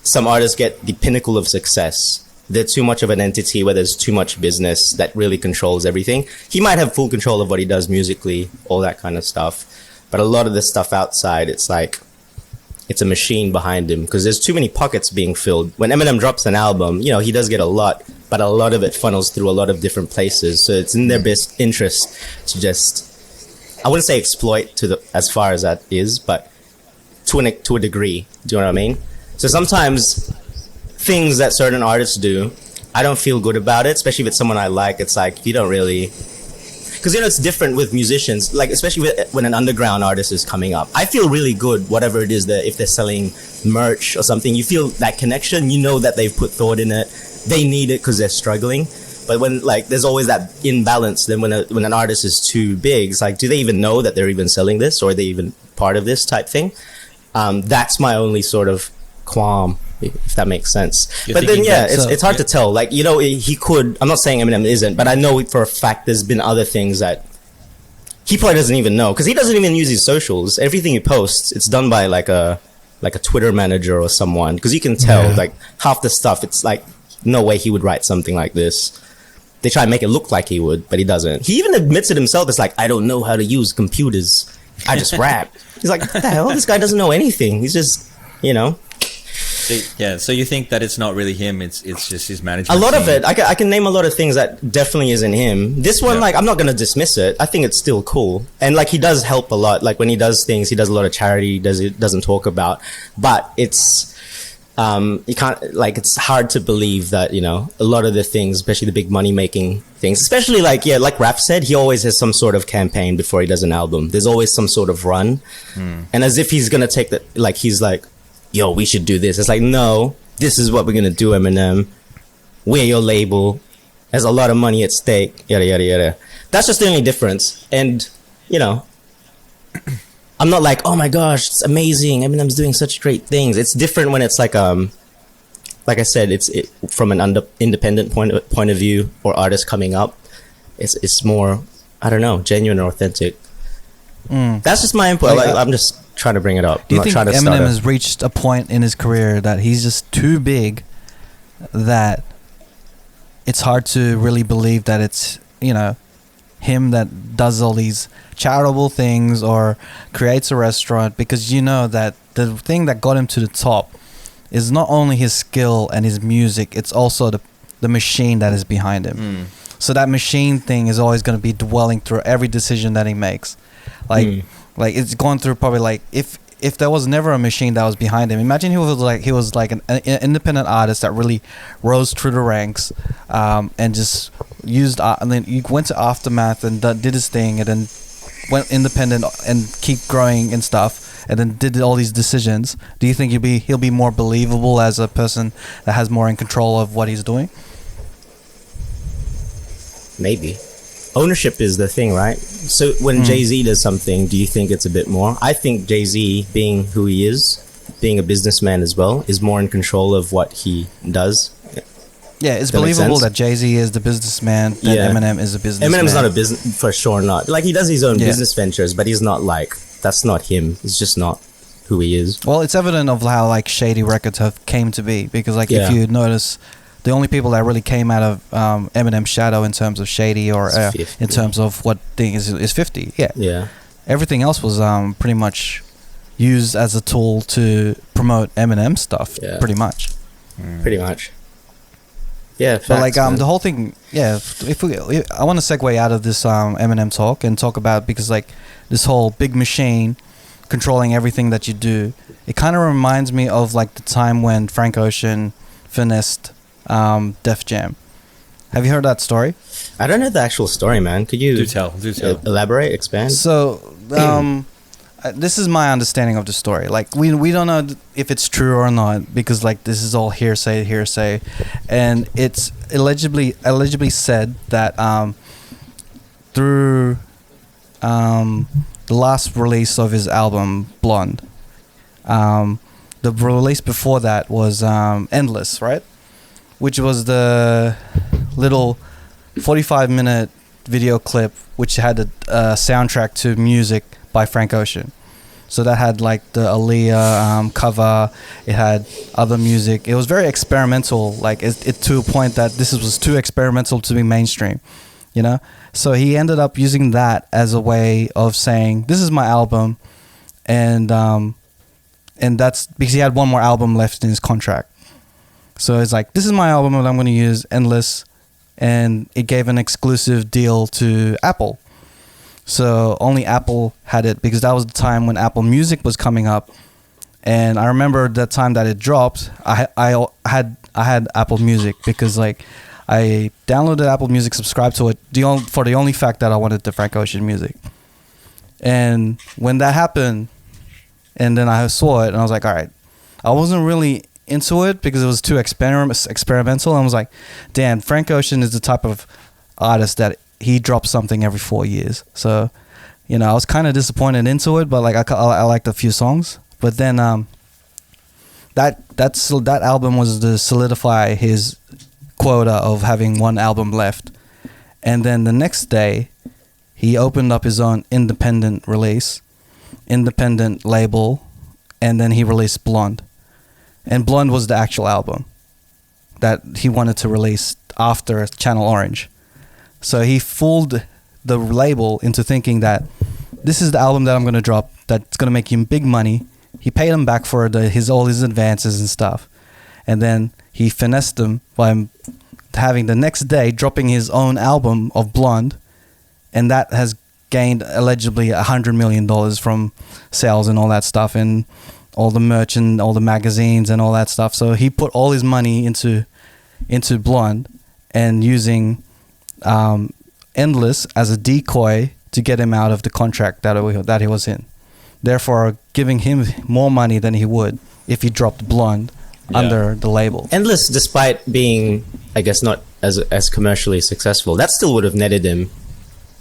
some artists get the pinnacle of success, they're too much of an entity where there's too much business that really controls everything. He might have full control of what he does musically, all that kind of stuff. But a lot of the stuff outside, it's like, it's a machine behind him because there's too many pockets being filled. When Eminem drops an album, you know, he does get a lot, but a lot of it funnels through a lot of different places. So it's in their best interest to just, I wouldn't say exploit as far as that is, but to a degree. Do you know what I mean? So sometimes things that certain artists do, I don't feel good about it, especially if it's someone I like. It's like, you don't really, because, you know, it's different with musicians, like especially when an underground artist is coming up. I feel really good, whatever it is, that if they're selling merch or something, you feel that connection, you know that they've put thought in it, they need it because they're struggling. But when, like, there's always that imbalance, then when an artist is too big, it's like, do they even know that they're even selling this, or are they even part of this type thing? That's my only sort of qualm, if that makes sense. But then, yeah, it's hard to tell. Like, you know, he could, I'm not saying Eminem isn't, but I know for a fact there's been other things that he probably doesn't even know, because he doesn't even use his socials. Everything he posts, it's done by like a Twitter manager or someone, because you can tell, like, half the stuff, it's like, no way he would write something like this. They try and make it look like he would, but he doesn't. He even admits it himself. It's like, I don't know how to use computers. I just rap. He's like, what the hell? This guy doesn't know anything. He's just, you know. So you think that it's not really him, it's just his management a lot team. of it, I can name a lot of things that definitely isn't him. This one, like, I'm not going to dismiss it. I think it's still cool. And, like, he does help a lot. Like, when he does things, he does a lot of charity he doesn't talk about. But it's, you can't, like, it's hard to believe that, you know, a lot of the things, especially the big money-making things, especially, like, yeah, like Raph said, he always has some sort of campaign before he does an album. There's always some sort of run. And as if he's going to take the, like, he's like, yo, we should do this. It's like, no, this is what we're going to do, Eminem. We're your label. There's a lot of money at stake, yada, yada, yada. That's just the only difference. And, you know, I'm not like, oh my gosh, it's amazing, Eminem's doing such great things. It's different when it's like I said, it's from an independent point of view, or artist coming up. It's more, I don't know, genuine or authentic. That's just my input. Like, I'm just trying to bring it up. Do you think Eminem has reached a point in his career that he's just too big, that it's hard to really believe that it's, you know, him that does all these charitable things or creates a restaurant? Because you know that the thing that got him to the top is not only his skill and his music, it's also the machine that is behind him. So that machine thing is always going to be dwelling through every decision that he makes. Like it's going through probably, like, if there was never a machine that was behind him, imagine he was like an independent artist that really rose through the ranks, and just used and then he went to Aftermath and did his thing, and then went independent and keep growing and stuff, and then did all these decisions. Do you think he'll be more believable as a person that has more in control of what he's doing? Maybe. Ownership is the thing, right? So when Jay-Z does something, do you think it's a bit more? I think Jay-Z, being who he is, being a businessman as well, is more in control of what he does. Yeah, it's believable that Jay-Z is the businessman, that Eminem is a businessman. Eminem's not a business, for sure not. Like, he does his own business ventures, but he's not like, that's not him. It's just not who he is. Well, it's evident of how, like, Shady Records have came to be, because, like, if you notice, the only people that really came out of Eminem's shadow in terms of Shady, or in terms of what thing is 50. Yeah. Everything else was pretty much used as a tool to promote Eminem stuff. Pretty much. Pretty much. Yeah, facts, but like the whole thing. Yeah, I want to segue out of this Eminem talk and talk about, because like this whole big machine controlling everything that you do. It kind of reminds me of like the time when Frank Ocean finessed Def Jam. Have you heard that story? I don't know the actual story, man. Could you do tell elaborate, expand? So this is my understanding of the story. Like we don't know if it's true or not, because like this is all hearsay, and it's allegedly said that through the last release of his album Blonde, the release before that was Endless, right? Which was the little 45-minute video clip which had a soundtrack to music by Frank Ocean. So that had like the Aaliyah cover. It had other music. It was very experimental. Like it to a point that this was too experimental to be mainstream, you know. So he ended up using that as a way of saying, "This is my album," and that's because he had one more album left in his contract. So it's like, "This is my album that I'm going to use, Endless," and it gave an exclusive deal to Apple. So only Apple had it because that was the time when Apple Music was coming up, and I remember that time that it dropped. I had Apple Music because like I downloaded Apple Music, subscribed to it for the only fact that I wanted the Frank Ocean music. And when that happened, and then I saw it, and I was like, all right, I wasn't really into it because it was too experimental. And I was like, damn, Frank Ocean is the type of artist that he drops something every 4 years. So, you know, I was kind of disappointed into it, but like I liked a few songs. But then that album was to solidify his quota of having one album left. And then the next day, he opened up his own independent label, and then he released Blonde. And Blonde was the actual album that he wanted to release after Channel Orange. So he fooled the label into thinking that this is the album that I'm going to drop that's going to make him big money. He paid him back for all his advances and stuff. And then he finessed them by having the next day dropping his own album of Blonde. And that has gained allegedly $100 million from sales and all that stuff, and all the merch and all the magazines and all that stuff. So he put all his money into Blonde and using Endless as a decoy to get him out of the contract that he was in, therefore giving him more money than he would if he dropped Blonde under the label. Endless, despite being, I guess, not as commercially successful, that still would have netted him.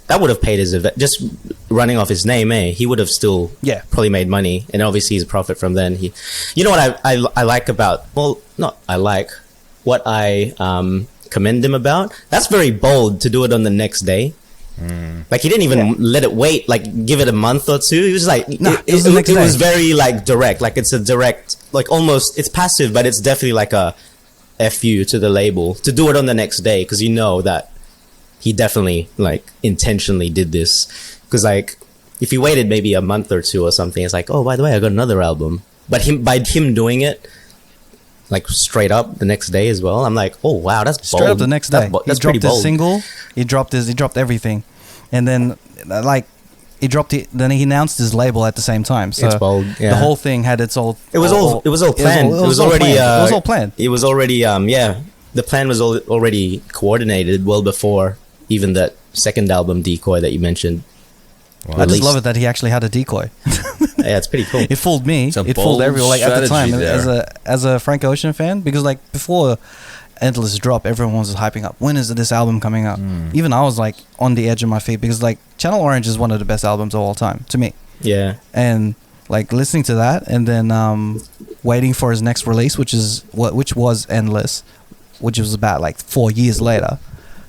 That would have paid his just running off his name. He would have still probably made money, and obviously he's a profit from then. You know what I like about, well, not I like, what I commend him about. That's very bold to do it on the next day. Like he didn't even let it wait, like give it a month or two. He was like, it was very like direct. Like it's a direct, like almost, it's passive, but it's definitely like a FU to the label to do it on the next day, because you know that he definitely like intentionally did this. Because like if he waited maybe a month or two or something, it's like, oh, by the way, I got another album. But by him doing it like straight up the next day as well, I'm like, oh wow, that's bold. Straight up the next day. That's he dropped bold. His single. He dropped everything, and then like he dropped it. Then he announced his label at the same time. So it's bold. Yeah. The whole thing had its all. It was all planned. It was all planned. It was already the plan was already coordinated well before even that second album, Decoy, that you mentioned. Wow. I just love it that he actually had a decoy. Yeah, it's pretty cool. It fooled me. It fooled everyone. Like at the time, as a Frank Ocean fan, because like before Endless drop, everyone was hyping up, when is this album coming out? Even I was like on the edge of my feet, because like Channel Orange is one of the best albums of all time to me. Yeah. And like listening to that, and then waiting for his next release, which was Endless, which was about like 4 years later.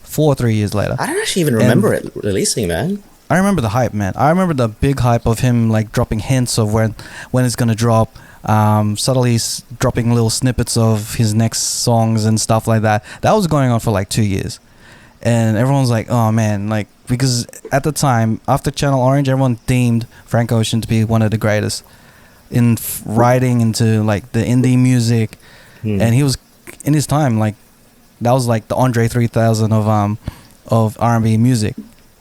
4 or 3 years later. I don't actually even remember it releasing, man. I remember the hype, man. I remember the big hype of him like dropping hints of when it's gonna drop, subtly dropping little snippets of his next songs and stuff like that. That was going on for like 2 years, and everyone's like, oh man, like, because at the time after Channel Orange, everyone deemed Frank Ocean to be one of the greatest in writing into like the indie music, and he was in his time like that was like the Andre 3000 of R&B music.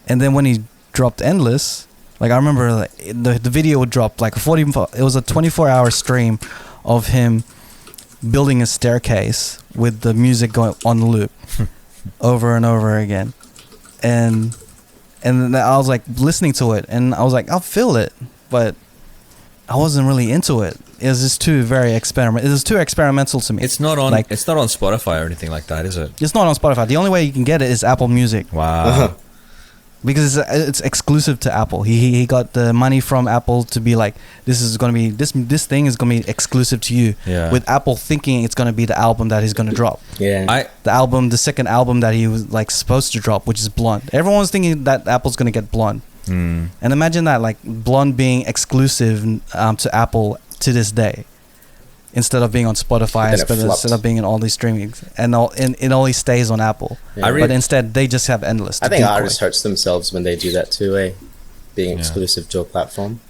And then when he dropped Endless, like I remember like, the video would drop like it was a 24-hour stream of him building a staircase with the music going on the loop over and over again. And then I was like listening to it, and I was like, I'll feel it, but I wasn't really into it. It was just too experimental to me. It's not on Spotify or anything like that, is it? It's not on Spotify. The only way you can get it is Apple Music. Wow. Because it's exclusive to Apple. He got the money from Apple to be like, this is gonna be this thing is gonna be exclusive to you. Yeah. With Apple thinking it's gonna be the album that he's gonna drop. Yeah. The second album that he was like supposed to drop, which is Blonde. Everyone was thinking that Apple's gonna get Blonde. And imagine that, like Blonde being exclusive to Apple to this day, instead of being on Spotify, instead of being in all these streamings, and it only stays on Apple. Yeah. But instead, they just have endless. I think artists hurts themselves when they do that too, being exclusive to a platform.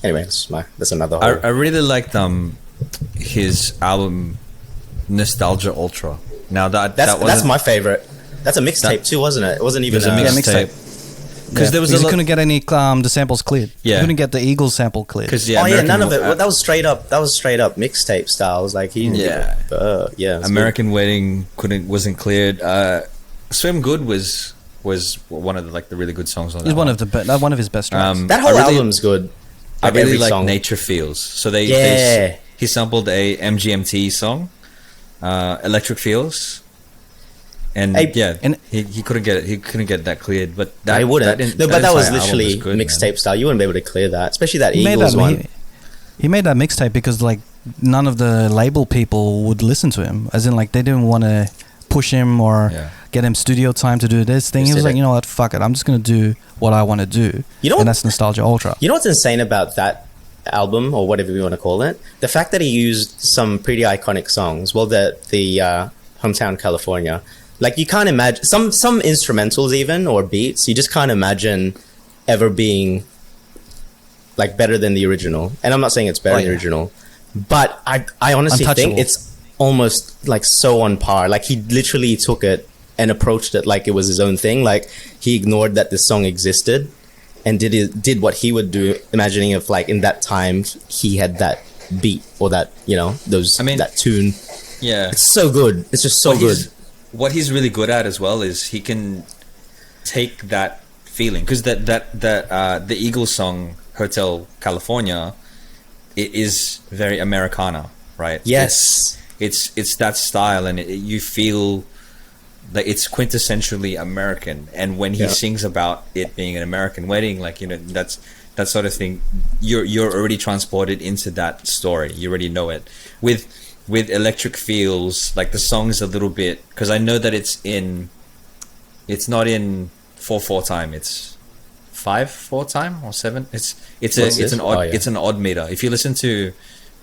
Anyway, that's another whole. I really liked his album Nostalgia Ultra. Now that's my favorite. That's a mixtape too, wasn't it? It wasn't even a mixtape. Because there was you couldn't get any the samples cleared. Yeah, you couldn't get the Eagles sample cleared. None of it. That was straight up mixtape styles. Like American Wedding wasn't cleared. Swim Good was one of the really good songs on that. It's one of his best tracks. That whole album's good. I really like Nature Feels. So he sampled a MGMT song, Electric Feels. And he couldn't get it. He couldn't get that cleared, but that wouldn't. But that was literally mixtape style. You wouldn't be able to clear that, especially that Eagles one. He made that mixtape because like none of the label people would listen to him. As in, like they didn't want to push him or get him studio time to do this thing. He was like, you know what, fuck it. I'm just gonna do what I want to do. And that's Nostalgia Ultra. You know what's insane about that album, or whatever you want to call it? The fact that he used some pretty iconic songs. Well, the Hometown California. Like you can't imagine some instrumentals even or beats. You just can't imagine ever being like better than the original. And I'm not saying it's better than the original, but I honestly think it's almost like so on par. Like he literally took it and approached it like it was his own thing. Like he ignored that this song existed and did what he would do, imagining if like in that time he had that beat or that that tune. Yeah, it's so good. It's just so good. What he's really good at as well is he can take that feeling, because the Eagles song Hotel California, it is very Americana, right? Yes, it's that style, and you feel that it's quintessentially American. And when he sings about it being an American wedding, like that's that sort of thing, you're already transported into that story. You already know it. With Electric Feels, like the song is a little bit, because I know that it's not in 4/4 time, it's 5/4 time or 7. It's an odd meter. If you listen to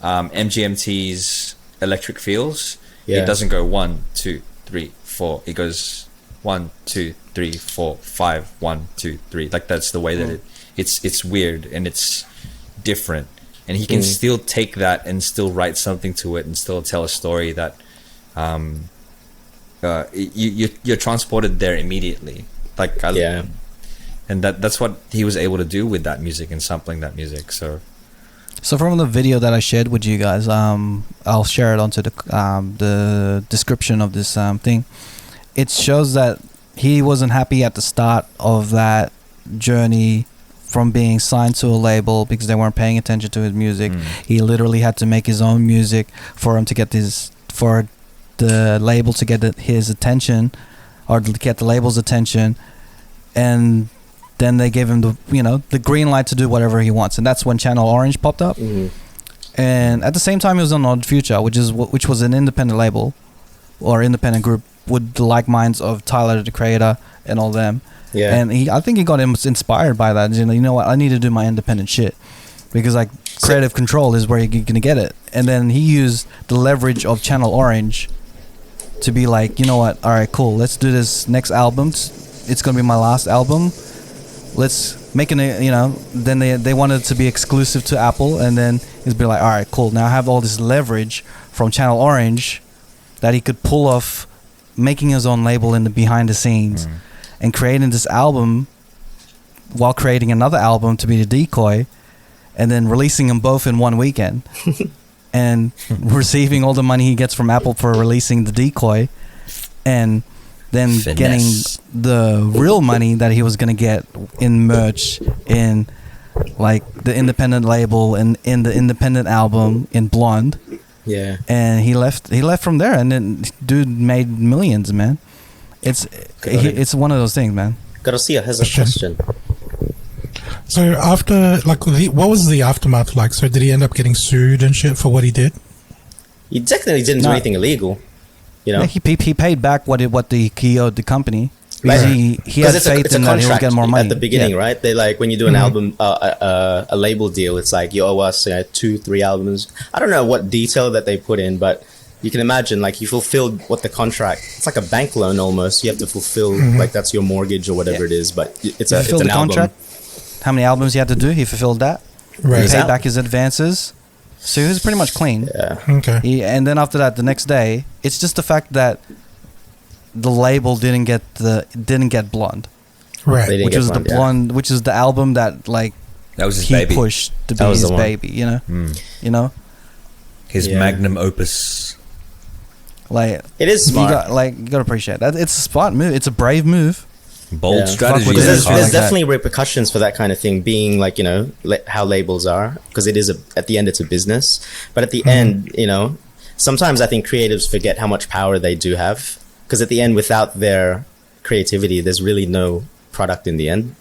MGMT's Electric Feels, it doesn't go 1, 2, 3, 4. It goes 1, 2, 3, 4, 5, 1, 2, 3. Like that's the way that it's weird and it's different. And he can still take that and still write something to it and still tell a story that you're transported there immediately. And that's what he was able to do with that music and sampling that music. So from the video that I shared with you guys, I'll share it onto the description of this thing. It shows that he wasn't happy at the start of that journey from being signed to a label because they weren't paying attention to his music. He literally had to make his own music for the label to get his attention, or to get the label's attention, and then they gave him the green light to do whatever he wants. And that's when Channel Orange popped up. And at the same time he was on Odd Future, which was an independent label or independent group with the like minds of Tyler the Creator and all them. Yeah. And I think he got inspired by that. You know what? I need to do my independent shit, because like creative control is where you're gonna get it. And then he used the leverage of Channel Orange to be like, you know what? All right, cool. Let's do this next album. It's gonna be my last album. Let's make it. Then they wanted it to be exclusive to Apple, and then he's be like, all right, cool. Now I have all this leverage from Channel Orange that he could pull off, making his own label in the behind the scenes. And creating this album while creating another album to be the Decoy, and then releasing them both in one weekend and receiving all the money he gets from Apple for releasing the Decoy, and then getting the real money that he was going to get in merch, in like the independent label, and in the independent album in Blonde. Yeah. And he left from there, and then dude made millions, man. It's one of those things, man. Garcia has a question. So after, what was the aftermath like? So did he end up getting sued and shit for what he did? He technically didn't do anything illegal, Yeah, he paid back what he owed the company. Because he had Because faith in that he'll get more money at the beginning, Yeah. right? They like when you do an album, a label deal. It's like you owe us 2-3 albums. I don't know what detail that they put in, but you can imagine like you fulfilled what the contract. It's like a bank loan almost. You have to fulfill like that's your mortgage or whatever it is. But it's He it's fulfilled an the album. contract. How many albums he had to do? He fulfilled that. Right. He He's paid out. back his advances. So he was pretty much clean. Yeah. Okay. And then after that, the next day, it's just the fact that the label didn't get Blonde, Right. They didn't which get was the Blonde, yeah. Blonde, which is the album that like That was his he baby. pushed to be That was his the one. baby. You know, His Yeah. magnum opus. like It is smart. you got to appreciate that. It's a smart move. It's a brave move. Bold Yeah. strategy. Fuck with Because it. there's, Like there's that. definitely repercussions for that kind of thing being like how labels are, because it is at the end it's a business, but at the end sometimes I think creatives forget how much power they do have, because at the end without their creativity there's really no product in the end.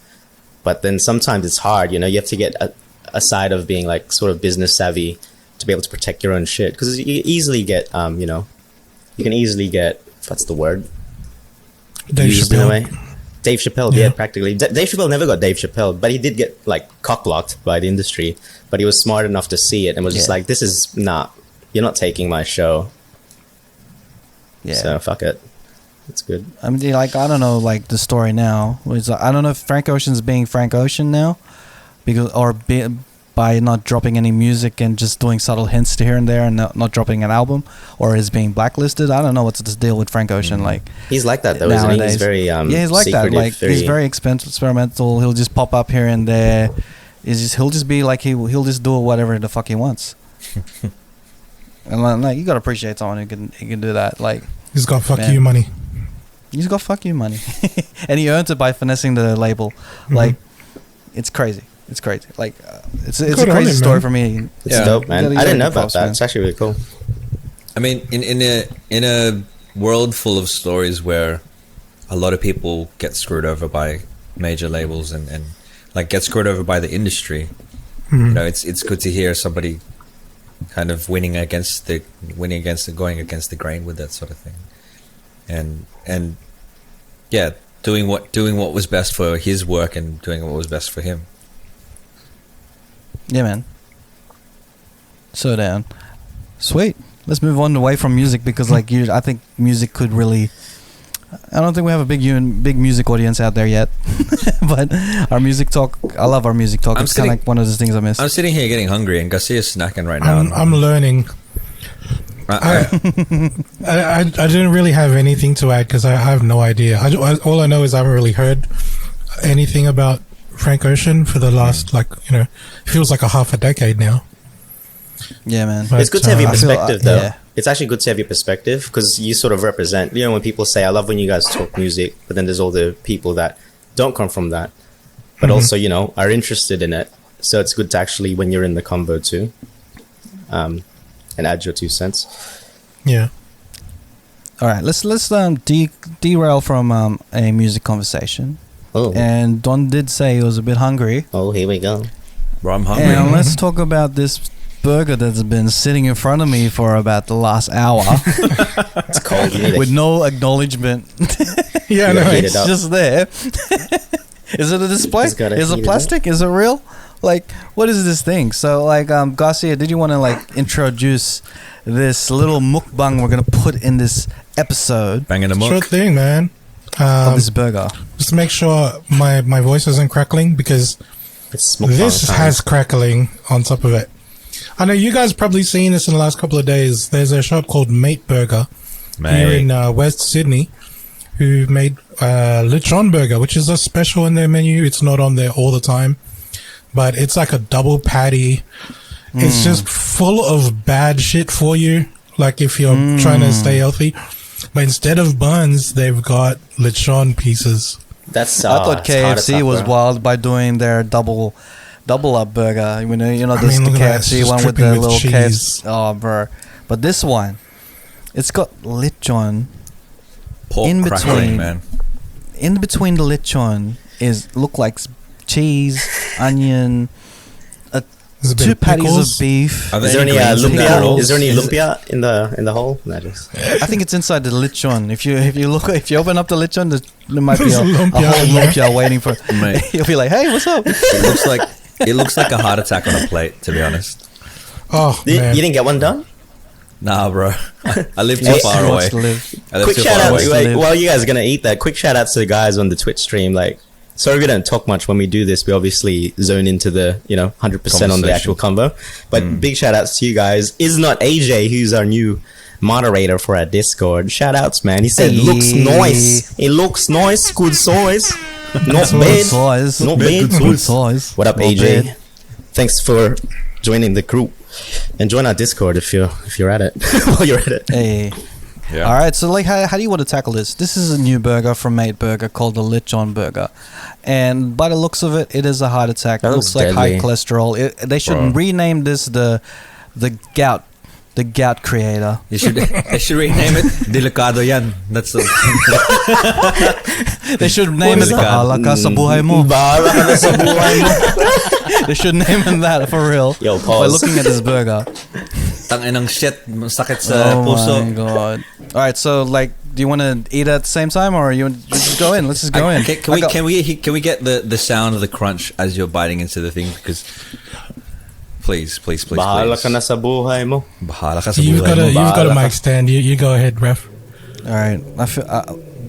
But then sometimes it's hard, you have to get a side of being like sort of business savvy to be able to protect your own shit, because you easily get you can easily get, what's the word, Dave used in a way. Chappelle. Dave Chappelle, yeah, practically. Dave Chappelle never got Dave Chappelle, but he did get like cock-blocked by the industry. But he was smart enough to see it and was just Yeah. like, "This is not. You're not taking my show." Yeah. So fuck it. It's good. I mean, like I don't know, like the story now. I don't know if Frank Ocean's being Frank Ocean now, by not dropping any music and just doing subtle hints to here and there and not dropping an album, or is being blacklisted. I don't know what's the deal with Frank Ocean. Like He's like that though, isn't he? He's very yeah, he's like that. secretive, Like he's very experimental. He'll just pop up here and there. He'll just be like he'll just do whatever the fuck he wants. And like you gotta appreciate someone who can do that. Like He's got fuck Man. you money. he's got fuck you money, and he earns it by finessing the label. Like it's crazy. It's crazy. Like it's a Good on crazy him, story man. for me. It's Yeah. dope, man. You gotta I didn't know give about props, that. man. It's actually really cool. I mean, in a world full of stories where a lot of people get screwed over by major labels and like get screwed over by the industry, it's good to hear somebody kind of going against the grain with that sort of thing, and yeah, doing what was best for his work and doing what was best for him. Yeah, man. So down. Sweet. Let's move on away from music because, like, I think music could really. I don't think we have a big music audience out there yet, but our music talk. I love our music talk. It's kind of like one of those things I miss. I'm sitting here getting hungry, and Garcia's snacking right now. I'm learning. I didn't really have anything to add because I have no idea. All I know is I haven't really heard anything about Frank Ocean for the last feels like a half a decade now. Yeah, man. But, It's good to have your I feel- perspective, though. yeah. It's actually good to have your perspective because you sort of represent. When people say, "I love when you guys talk music," but then there's all the people that don't come from that, but also are interested in it. So it's good to actually, when you're in the convo too, and add your 2 cents. Yeah. All right, let's derail from a music conversation. Oh, And Don did say he was a bit hungry. oh, here we go. Bro, I'm hungry. And let's talk about this burger that's been sitting in front of me for about the last hour It's cold. You need with no acknowledgement. Yeah, You no, gotta heat it's it up. Just there. Is it a display? Just gotta Is heat it it plastic? Is it real? Like, what is this thing? So, like, Garcia, did you want to introduce this little mukbang we're gonna put in this episode Banging a sure muck. thing, man. of this burger? Just to make sure my voice isn't crackling because It's this has crackling on top of it. I know you guys probably seen this in the last couple of days. There's a shop called Mate Burger here in West Sydney who made Lechon Burger, which is a special in their menu. It's not on there all the time, but it's like a double patty. It's just full of bad shit for you, like if you're trying to stay healthy. But instead of buns, they've got lechon pieces. That's. I thought it's hard as KFC fuck, was bro. wild by doing their double up burger. You know, I this mean, the look at that. It's KFC just one with dripping the with little cheese. KFC. Oh, bro! But this one, it's got lechon. Pork in crackling, between. man. In between the lechon look like cheese, onion. There's a bit 2 of patties pickles. of beef. Are Is there any greens in there at all? lumpia? Is there any lumpia in the hole? No, just I think it's inside the lechon. If you open up the lechon, there might be There's a a lumpia whole in there. lumpia waiting for. Mate. You'll be like, "Hey, what's up?" It looks like a heart attack on a plate, to be honest. Oh, you man. didn't get one done. Nah, bro. I live too Hey, far Who away. wants to live? I live Quick too shout far out away. away. while you guys are gonna eat that. Quick shout outs to the guys on the Twitch stream. Like, sorry we don't talk much when we do this. We obviously zone into the 100% on the actual convo. But big shout outs to you guys. Is not AJ, who's our new moderator for our Discord. Shout outs, man. He said Hey. looks nice. It looks nice. Good size. Not Good bad. size. Not bad. Good size. What up, Not AJ? bad. Thanks for joining the group. And join our Discord if you're at it. While you're at it. Hey. Yeah. All right. So, like, how do you want to tackle this? This is a new burger from Mate Burger called the Lechon Burger, and by the looks of it, it is a heart attack. That It looks looks like high deadly. cholesterol. They should Bro. rename this the gout creator. They should rename it Delicado yan. That's the They should name it is it? Bahala ka sa buhay mo. Bahala ka na sa buhay mo. They should name it that for real. Yo, By pause. looking at this burger. Tanginang shit, sakit sa Oh puso. my god! All right, so like, do you want to eat at the same time, or you just go in? Let's just go in. Can we get the sound of the crunch as you're biting into the thing? Because please. Bahala ka na sa buhay mo. Bahala ka sa You've buhay mo. got a mic stand. You go ahead, ref. All right, I feel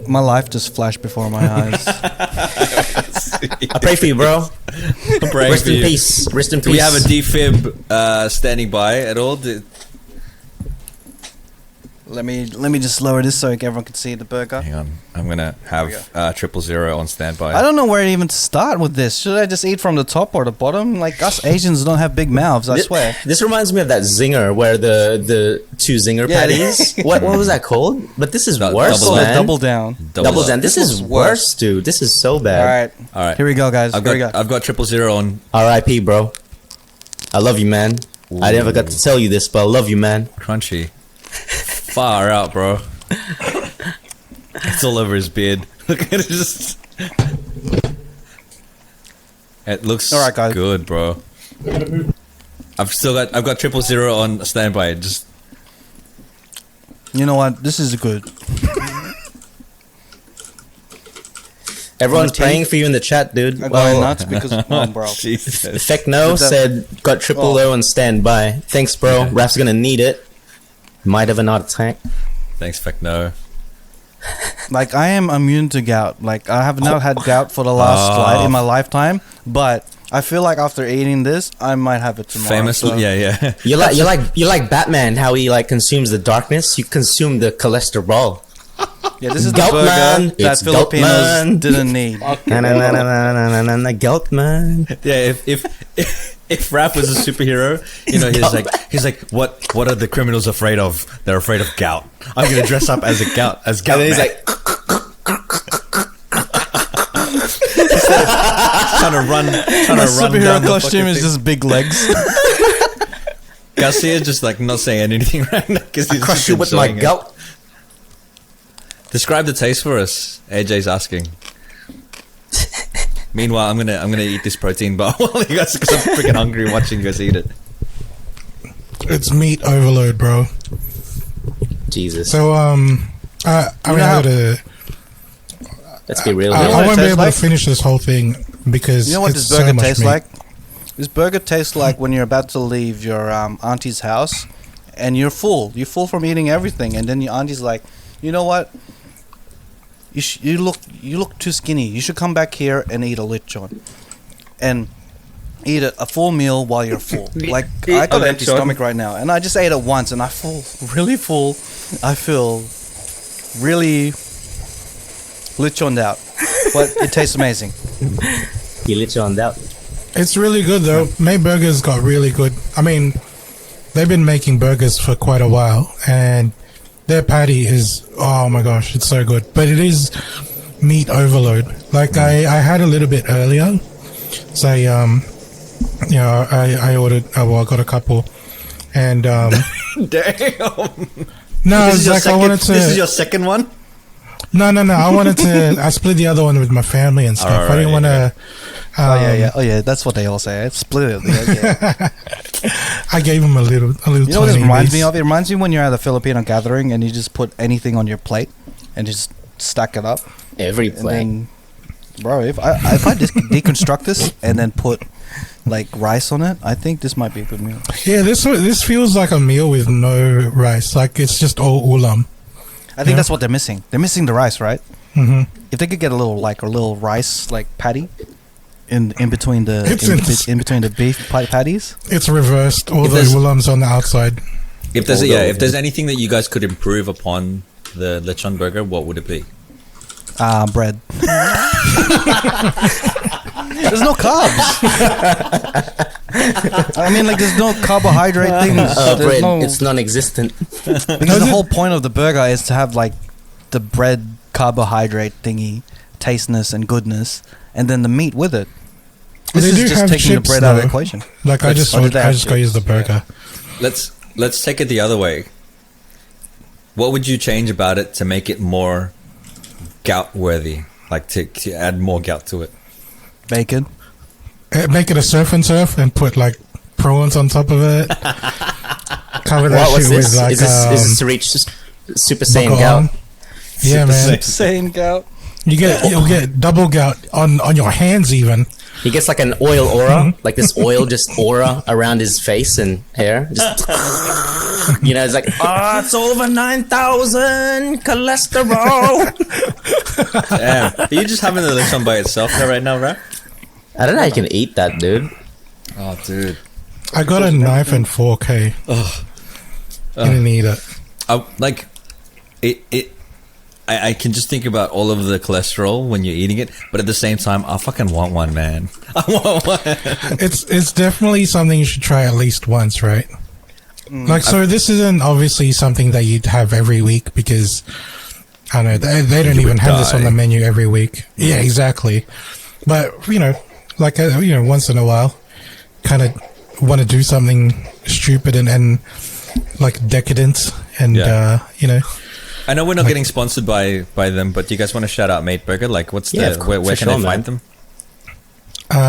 my life just flashed before my eyes. I pray for you, bro. Pray Rest for in you. peace. Rest in Do peace. we have a defib standing by at all? Let me just lower this so everyone can see the burger. Hang on, I'm gonna have 000 on standby. I don't know where even to start with this. Should I just eat from the top or the bottom? Like, us Asians don't have big mouths, I swear. This reminds me of that zinger where the 2 zinger Yeah, patties. what was that called? But this is Double worse, down. man. Double down. Double down. This This is was worse, dude. This is so bad. All right, All right, here we go, guys. I've Here we go. got 000 on R.I.P., bro. I love you, man. I never got to tell you this, but I love you, man. crunchy. Far out, bro. It's all over his beard. Look at it, just. It looks All right, guys. good, bro. I've got 000 on standby. Just You know what? This is good. Everyone's tea? praying for you in the chat, dude. I'm Well, going nuts because, oh, bro. Jesus. Effect No But that- said, got triple O on standby. Thanks, bro. Raf's gonna need it. Might have an heart attack. Thanks, feck no. Like, I am immune to gout. Like, I have not had gout for the last in my lifetime, but I feel like after eating this, I might have it tomorrow. Famously, so- yeah. You're like Batman, how he like consumes the darkness. You consume the cholesterol. Yeah, this is the Gout burger man. that It's gout Filipinos man. didn't need. Na na na na na na na na gout man. Yeah, if Rap was a superhero, you know, he's like, what are the criminals afraid of? They're afraid of gout. I'm gonna dress up as gout. And then he's man. like, trying to run. My superhero costume is just big legs. Garcia just like not saying anything right now because he's crush just you with my enjoying it. gout. Describe the taste for us. AJ's asking. Meanwhile, I'm gonna eat this protein bar while you guys, because I'm freaking hungry watching you guys eat it. It's meat overload, bro. Jesus. So Let's be real. I here. won't be tastes able like? to finish this whole thing because You know what it's this burger so much tastes meat. like? This burger tastes like when you're about to leave your auntie's house, and you're full. You're full from eating everything, and then your auntie's like, you know what? You look too skinny. You should come back here and eat a lechon, and eat a full meal while you're full. Like, I got an empty lechon. stomach right now, and I just ate it once, and I feel really full. I feel really lechoned out, but it tastes amazing. You lit you on that. It's really good though. May Burgers got really good. I mean, they've been making burgers for quite a while, and their patty is, oh my gosh, it's so good. But it is meat overload. Like I had a little bit earlier, so I ordered. I got a couple, and Damn. no, it's like I wanted to. This is your second one. No. I split the other one with my family and stuff. Alright, I didn't want to. Oh yeah, that's what they all say. Split it. Yeah. I gave him a little. You know what this tiny reminds piece. me of? It reminds me when you're at a Filipino gathering and you just put anything on your plate and just stack it up. Every And plate. then, bro, if I just deconstruct this and then put like rice on it, I think this might be a good meal. Yeah, this feels like a meal with no rice. Like it's just all ulam. I think that's what they're missing. They're missing the rice, right? Mm-hmm. If they could get a little rice like patty in between the in between the beef patties. It's reversed. All If the there's- ulam's on the outside. If there's anything that you guys could improve upon the lechon burger, what would it be? Bread. There's no carbs. I mean, like, there's no carbohydrate things. There's Bread, no, it's non-existent. because the whole point of the burger is to have like the bread carbohydrate thingy, tasteness and goodness, and then the meat with it. This They do is just have taking the chips, bread out of the though. equation. Like I just did they have go use the burger. Let's take it the other way. What would you change about it to make it more gout worthy? Like to add more gout to it? Bacon. Make it a surf and turf and put like prawns on top of it. Cover that What's shit this? with like Is this to reach Super Saiyan buckle gout? on. Yeah, man. Same gout. You'll get double gout on your hands even. He gets like an oil aura, like this oil just aura around his face and hair. Just, you know, it's like, it's over 9,000 cholesterol. Damn. Are you just having the lechon by itself right now, right? I don't know how you can eat that, dude. Oh, dude. I got a knife and fork. Hey, didn't eat it. I can just think about all of the cholesterol when you're eating it, but at the same time, I fucking want one, man. I want one. It's definitely something you should try at least once, right? Like, so this isn't obviously something that you'd have every week because I don't know they don't even have this on the menu every week. Yeah, exactly. But you know, like once in a while, kind of want to do something stupid and like decadent and you know. I know we're not getting sponsored by them, but do you guys want to shout out Mate Burger? Like, what's where can I find them?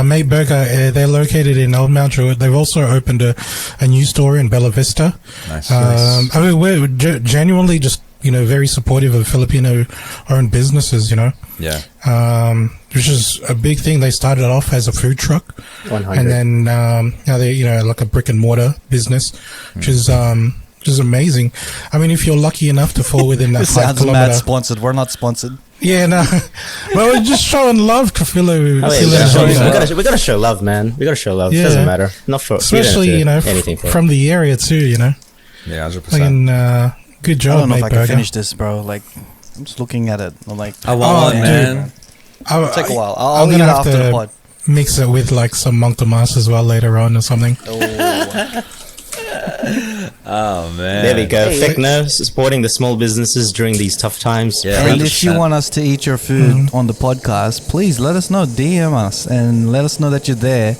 Mate Burger, they're located in Old Mount Druitt. They've also opened a new store in Bella Vista. Nice. I mean, we're genuinely just, very supportive of Filipino-owned businesses, Yeah. which is a big thing. They started off as a food truck. 100. And then now they're, like a brick-and-mortar business, which is amazing. I mean, if you're lucky enough to fall within that This 5 sounds kilometer... mad sponsored. We're not sponsored. Yeah, no. Well, we're just showing love to Philo. We gotta show love, man. We gotta show love. Yeah. Doesn't matter. Not for Especially, we don't have to do anything for from the area too, Yeah, 100%. Fucking, good I job, don't know mate, if I can Burger. finish this, bro. Like, I'm just looking at it. I'm like, I want one, dude. man. it'll take a while. I'm I'll eat it gonna have after to the pod. mix it with like some monk tomas as well later on or something. Oh, man. There we go. Fekno supporting the small businesses during these tough times. Yeah. And if you 100%. want us to eat your food on the podcast, please let us know. DM us and let us know that you're there.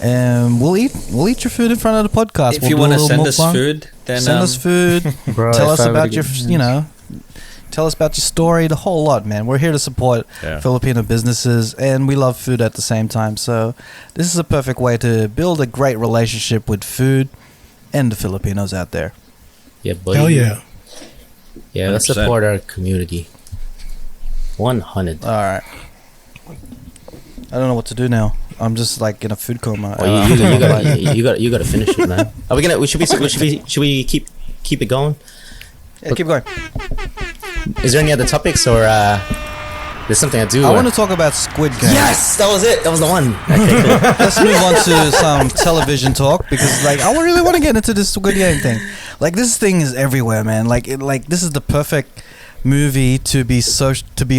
And we'll eat your food in front of the podcast. If We'll you do a want to little send us mukbang. food, then Send us food. Bro, Tell if us I about would've your, tell us about your story, the whole lot, man. We're here to support Yeah. Filipino businesses, and we love food at the same time. So this is a perfect way to build a great relationship with food and the Filipinos out there. Yeah, buddy. Hell yeah. Yeah, let's 100%. support our community. 100. All right. I don't know what to do now. I'm just like in a food coma. Oh, you gotta finish it, man. Are we gonna? Should we keep it going? Yeah, keep going. Is there any other topics or there's something I do? I want to talk about Squid Game. Yes, that was it. That was the one. Okay, cool. Let's move on to some television talk because, like, I really want to get into this Squid Game thing. Like, this thing is everywhere, man. Like, this is the perfect movie to be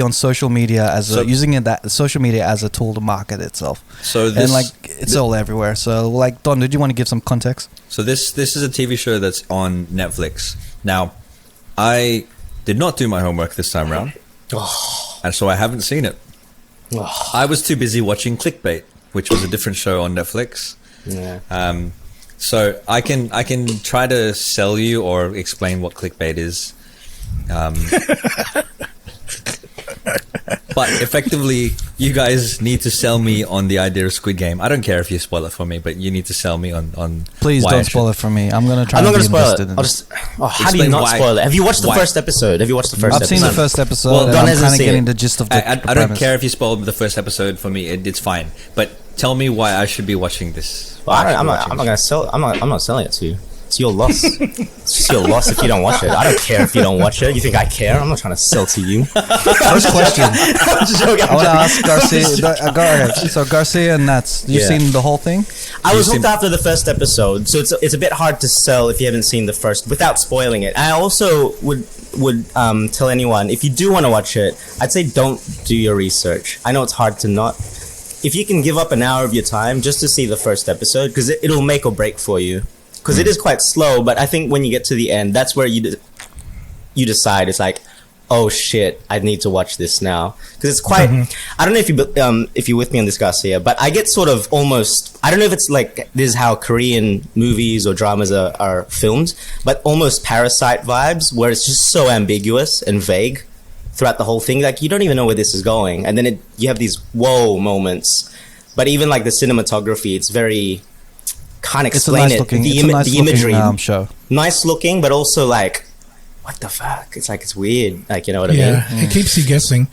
on social media using social media as a tool to market itself. So this, and like, it's all everywhere. So, like, Don, did you want to give some context? So this is a TV show that's on Netflix. Now, I did not do my homework this time around, and so I haven't seen it. I was too busy watching Clickbait, which was a different show on Netflix. Yeah. So I can try to sell you or explain what Clickbait is. But effectively, you guys need to sell me on the idea of Squid Game. I don't care if you spoil it for me, but you need to sell me on Please why don't I spoil should- it for me. I'm gonna try. I'm not and gonna be spoil it. invested in I'll just. Oh, how do you Explain not why- spoil it? Have you watched the why- first episode? Have you watched the first I've episode? seen the first episode, Well, and Don I'm hasn't kind of seen getting it. the gist of the I don't premise. care if you spoiled the first episode for me. It's fine. But tell me why I should be watching this. Well, Why I should I'm be not. watching I'm not this. gonna sell. I'm not selling it to you. It's your loss. It's just your loss if you don't watch it. I don't care if you don't watch it. You think I care? I'm not trying to sell to you. First question. I'm just joking. I want to ask Garcia. Okay, so Garcia and Nats, you've Yeah. seen the whole thing? I was You hooked seem- after the first episode, so it's a bit hard to sell if you haven't seen the first without spoiling it. I also would tell anyone, if you do want to watch it, I'd say don't do your research. I know it's hard to not. If you can give up an hour of your time just to see the first episode, because it'll make or break for you. Because it is quite slow, but I think when you get to the end, that's where you decide. It's like, oh shit, I need to watch this now, because it's quite. I don't know if you're with me on this, Garcia, but I get sort of almost. I don't know if it's like this is how Korean movies or dramas are filmed, but almost Parasite vibes, where it's just so ambiguous and vague throughout the whole thing. Like you don't even know where this is going, and then you have these whoa moments. But even like the cinematography, it's very. Can't It's a explain nice it. looking, The it's a nice the imagery, looking show. nice looking, but also like, what the fuck? It's like it's weird. Like you know what I Yeah, mean? it keeps you guessing.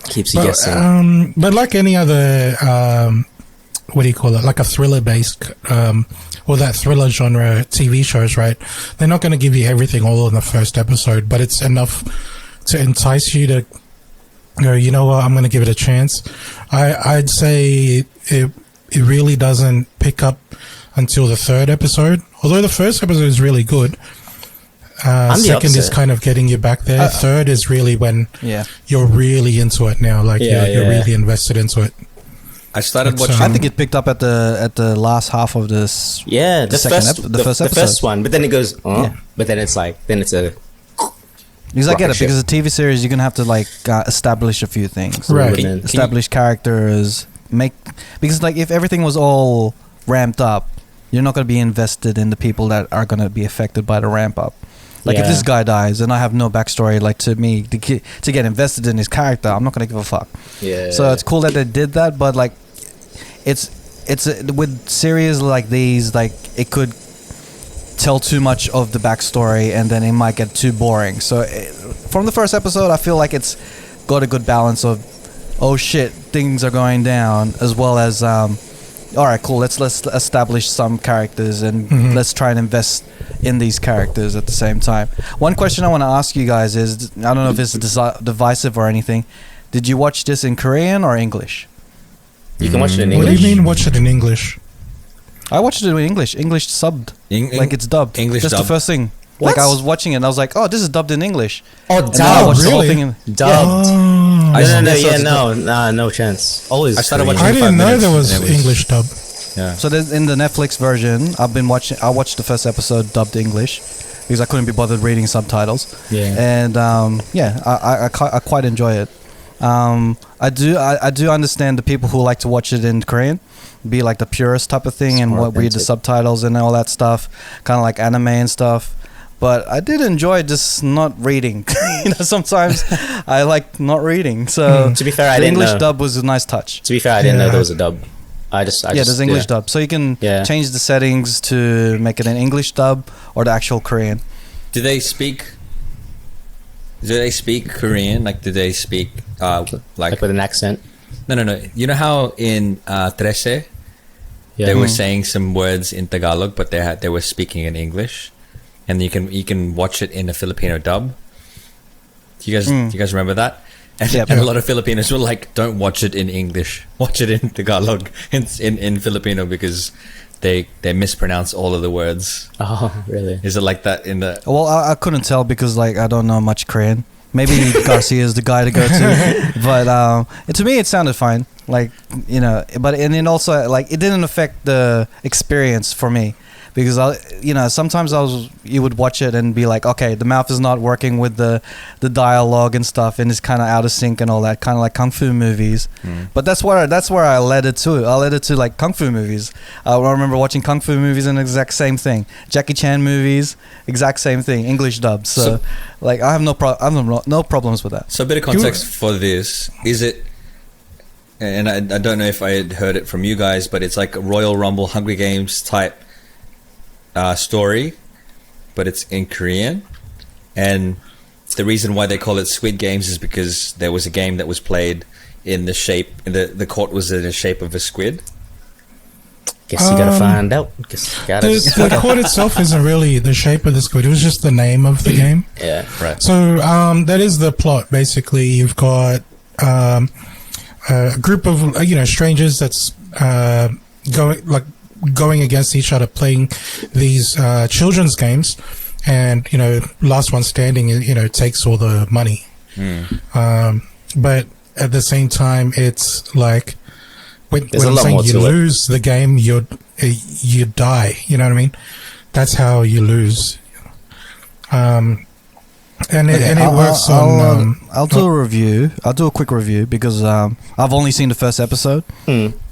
Keeps you But, guessing. but like any other, what do you call it? Like a thriller-based, or that thriller genre TV shows, right? They're not going to give you everything all in the first episode, but it's enough to entice you to go, you know what? I'm going to give it a chance. I'd say it really doesn't pick up until the third episode. Although the first episode is really good. I'm the Second is opposite. kind of getting you back there. Third is really when Yeah. you're really into it now. Like Yeah, you're yeah. really invested into it. I started It's, watching. I think it picked up at the last half of this. Yeah, the second the first episode. one. But then it goes, Yeah. but then it's like, then it's a Because I get rocket it, ship. because a TV series you're gonna have to like establish a few things, Right. Can- establish characters, because like if everything was all ramped up, you're not gonna be invested in the people that are gonna be affected by the ramp up. Like if Yeah. this guy dies and I have no backstory, like to me to get invested in his character, I'm not gonna give a fuck. yeah. So it's cool that they did that, but like it's with series like these, like it could tell too much of the backstory and then it might get too boring. So from the first episode, I feel like it's got a good balance of, oh shit, things are going down, as well as all right, cool, let's establish some characters and let's try and invest in these characters at the same time. One question I want to ask you guys is, I don't know if it's divisive or anything, did you watch this in Korean or English? you can watch it in What do English. you mean watch it in English? I watched it in English subbed, like it's dubbed. English That's dubbed. the first thing. What? Like I was watching it and I was like, oh, this is dubbed in English. Oh, And then I dubbed. watched the whole really? thing in Dubbed. Oh, I No, saw no, this yeah, as- no, nah, no chance. Always. I started Korean. I 25 didn't know minutes there was and it was- English dub. Yeah. So there's, in the Netflix version, I watched the first episode dubbed English because I couldn't be bothered reading subtitles. Yeah. And I quite enjoy it. I do understand the people who like to watch it in Korean, be like the purist type of thing, It's and more read the authentic. subtitles and all that stuff, kind of like anime and stuff. But I did enjoy just not reading. Sometimes I like not reading. So To be fair, I the didn't English know. dub was a nice touch. To be fair, I didn't know Yeah. there was a dub. I just There's English dub, so you can Yeah. change the settings to make it an English dub or the actual Korean. Do they speak Korean? Like, do they speak like like? with an accent. No. You know how in Trece Yeah. they were saying some words in Tagalog, but they were speaking in English, and you can watch it in a Filipino dub. Do you guys remember that? And, Yep. and a lot of Filipinos were like, "Don't watch it in English. Watch it in Tagalog, in Filipino, because they mispronounce all of the words." Oh, really? Is it like that in the? Well, I couldn't tell because like I don't know much Korean. Maybe Garcia is the guy to go to, but to me it sounded fine. Like but and then also like it didn't affect the experience for me because sometimes you would watch it and be like, okay, the mouth is not working with the dialogue and stuff, and it's kind of out of sync and all that, kind of like kung fu movies. But that's where I led it to. I led it to like kung fu movies. I remember watching kung fu movies and the exact same thing. Jackie Chan movies, exact same thing, English dub. So like I have no problems with that. So a bit of context for this, is it? And I don't know if I had heard it from you guys, but it's like a Royal Rumble, Hunger Games type story, but it's in Korean. And the reason why they call it Squid Games is because there was a game that was played in the shape, the court was in the shape of a squid. Guess you gotta find out. The court itself isn't really the shape of the squid. It was just the name of the game. Yeah, right. So that is the plot. Basically, you've got a group of strangers that's going against each other, playing these children's games, and last one standing takes all the money. But at the same time, it's like when I'm saying you lose the game, you die. You know what I mean? That's how you lose. And it works on. I'll do a review. I'll do a quick review because I've only seen the first episode,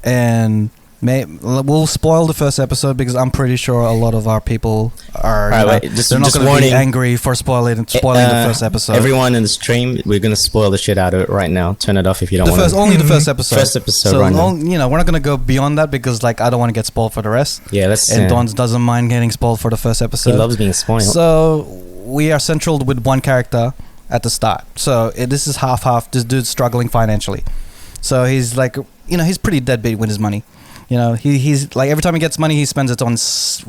and we'll spoil the first episode because I'm pretty sure a lot of our people are. They're not going to be angry for spoiling the first episode. Everyone in the stream, we're going to spoil the shit out of it right now. Turn it off if you don't want to. Only the first episode. First episode. So we're not going to go beyond that because I don't want to get spoiled for the rest. Yeah, Don doesn't mind getting spoiled for the first episode. He loves being spoiled. So we are central with one character at the start. So this is half. This dude's struggling financially. So he's like, he's pretty deadbeat with his money. He's like, every time he gets money, he spends it on